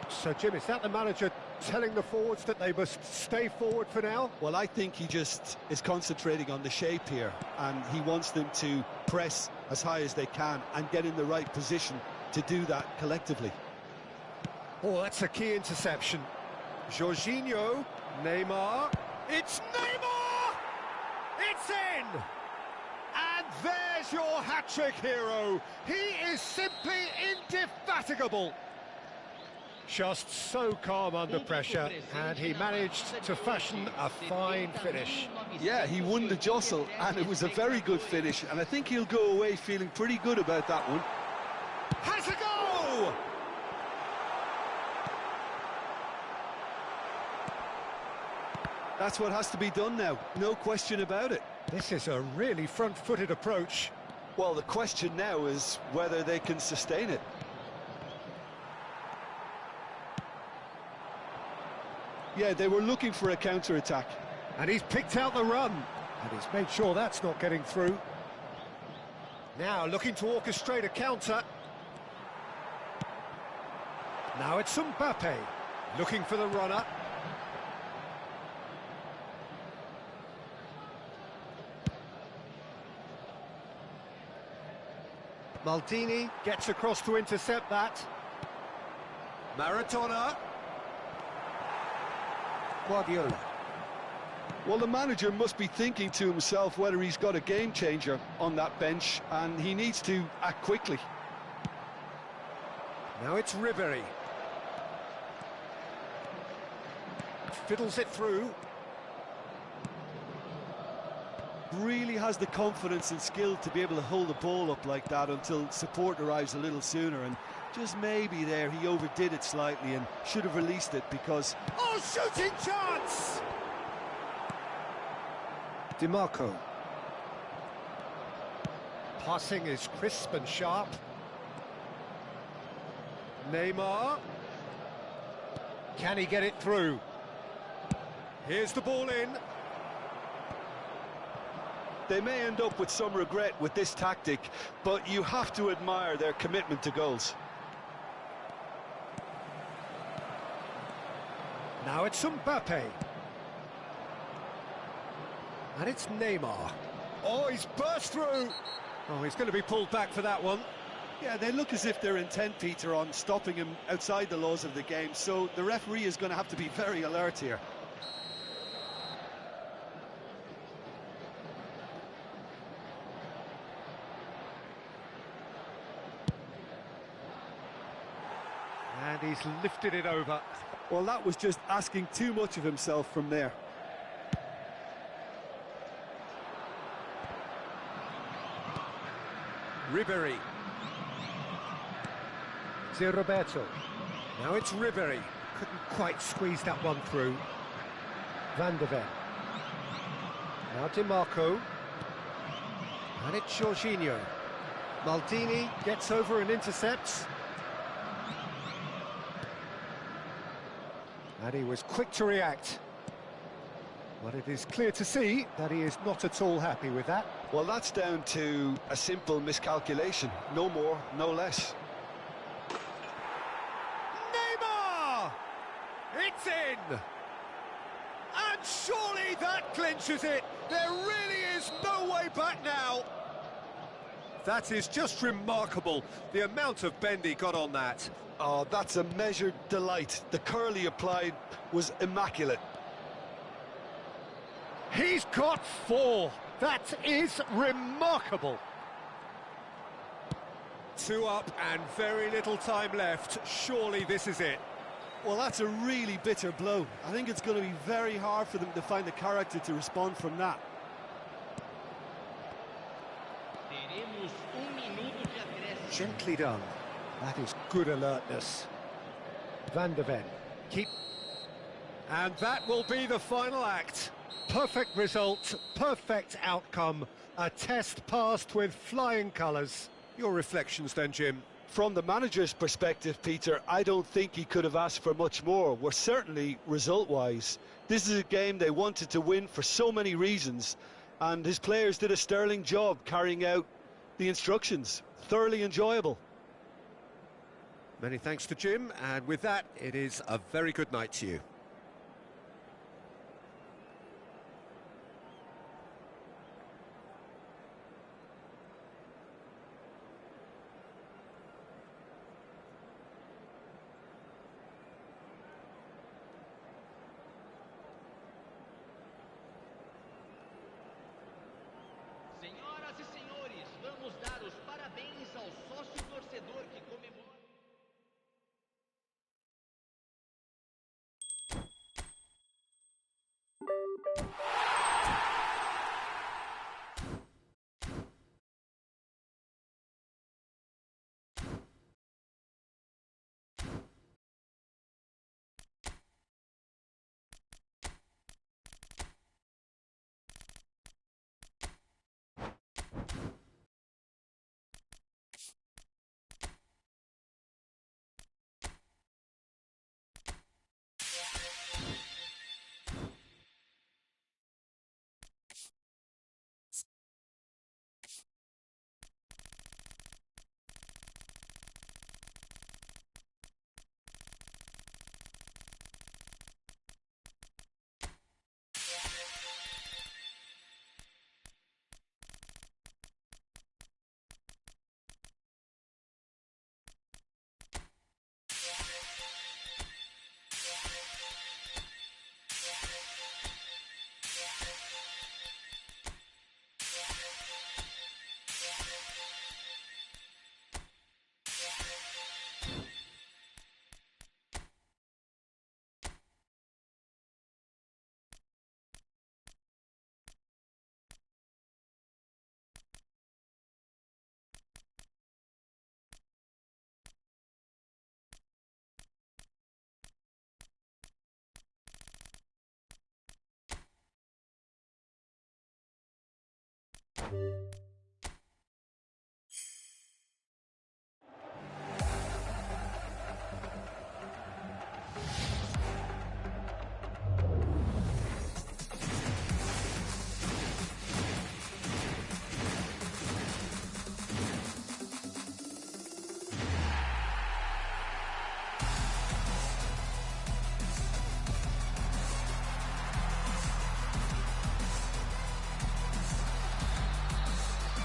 So, Jim, is that the manager telling the forwards that they must stay forward for now? Well, I think he just is concentrating on the shape here, and he wants them to press as high as they can and get in the right position to do that collectively. Oh, that's a key interception. Jorginho, Neymar, it's Neymar! It's in! And there's your hat-trick hero. He is simply indefatigable. Just so calm under pressure, and he managed to fashion a fine finish. Yeah, he won the jostle, and it was a very good finish, and I think he'll go away feeling pretty good about that one. Has a go! That's what has to be done now, no question about it. This is a really front-footed approach. Well, the question now is whether they can sustain it. Yeah, they were looking for a counter-attack. And he's picked out the run. And he's made sure that's not getting through. Now looking to orchestrate a counter. Now it's Mbappe, looking for the runner. Maldini gets across to intercept that. Maradona. Guardiola. Well, the manager must be thinking to himself whether he's got a game changer on that bench, and he needs to act quickly. Now it's Ribery. Fiddles it through. Really has the confidence and skill to be able to hold the ball up like that until support arrives a little sooner, and just maybe there he overdid it slightly and should have released it because... Oh, shooting chance! DiMarco. Passing is crisp and sharp. Neymar. Can he get it through? Here's the ball in. They may end up with some regret with this tactic, but you have to admire their commitment to goals. Now it's Mbappe. And it's Neymar. Oh, he's burst through. Oh, he's going to be pulled back for that one. Yeah, they look as if they're intent, Peter, on stopping him outside the laws of the game, so the referee is going to have to be very alert here. And he's lifted it over. Well, that was just asking too much of himself from there. Ribery. Zé Roberto. Now it's Ribery. Couldn't quite squeeze that one through. Van der Ven. Now DiMarco. And it's Jorginho. Maldini gets over and intercepts. And he was quick to react. But it is clear to see that he is not at all happy with that. Well, that's down to a simple miscalculation. No more, no less. Neymar! It's in! And surely that clinches it! There really is no way back now! That is just remarkable, the amount of bend he got on that. Oh, that's a measured delight. The curl he applied was immaculate. He's got 4. That is remarkable. 2 up and very little time left. Surely this is it. Well, that's a really bitter blow. I think it's going to be very hard for them to find the character to respond from that. Gently done. That is good alertness. Van der Ven. Keep. And that will be the final act. Perfect result, perfect outcome. A test passed with flying colours. Your reflections then, Jim? From the manager's perspective, Peter, I don't think he could have asked for much more. We're certainly result-wise. This is a game they wanted to win for so many reasons, and his players did a sterling job carrying out the instructions. Thoroughly enjoyable. Many thanks to Jim, and with that, it is a very good night to you. Senhoras e senhores, vamos dar os parabéns ao sócio torcedor que comemora.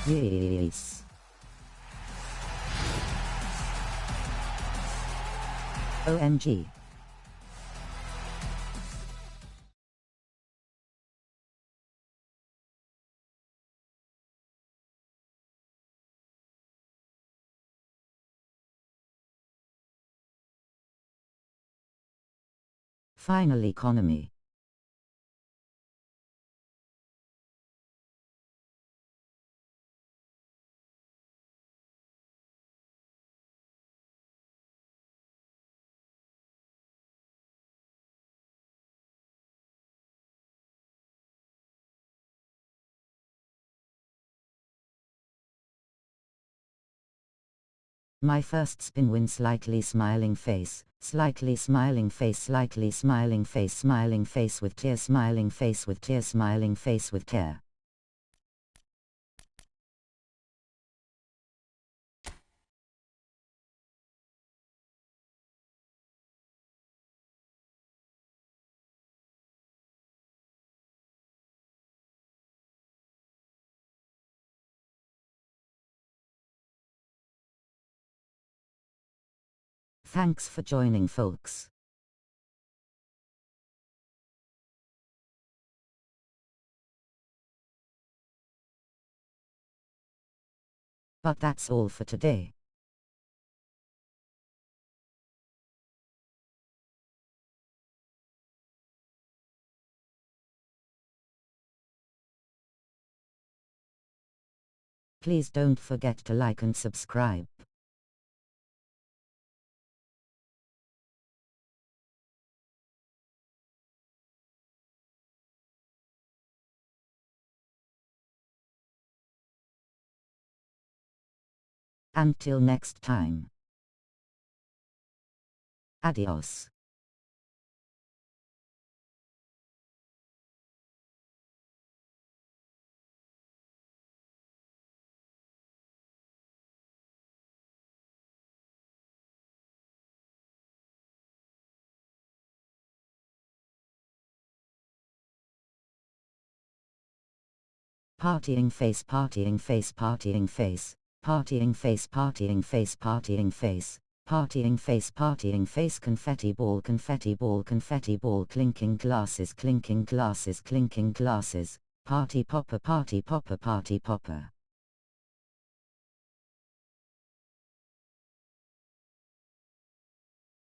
Yes. OMG. Final economy. My first spin win, slightly smiling face, slightly smiling face, slightly smiling face with tear, smiling face with tear, smiling face with tear. Thanks for joining, folks. But that's all for today. Please don't forget to like and subscribe. Until next time. Adios. Partying face, partying face, partying face, partying face, partying face, partying face, partying face, partying face, confetti ball, confetti ball, confetti ball, clinking glasses, clinking glasses, clinking glasses, party popper, party popper, party popper.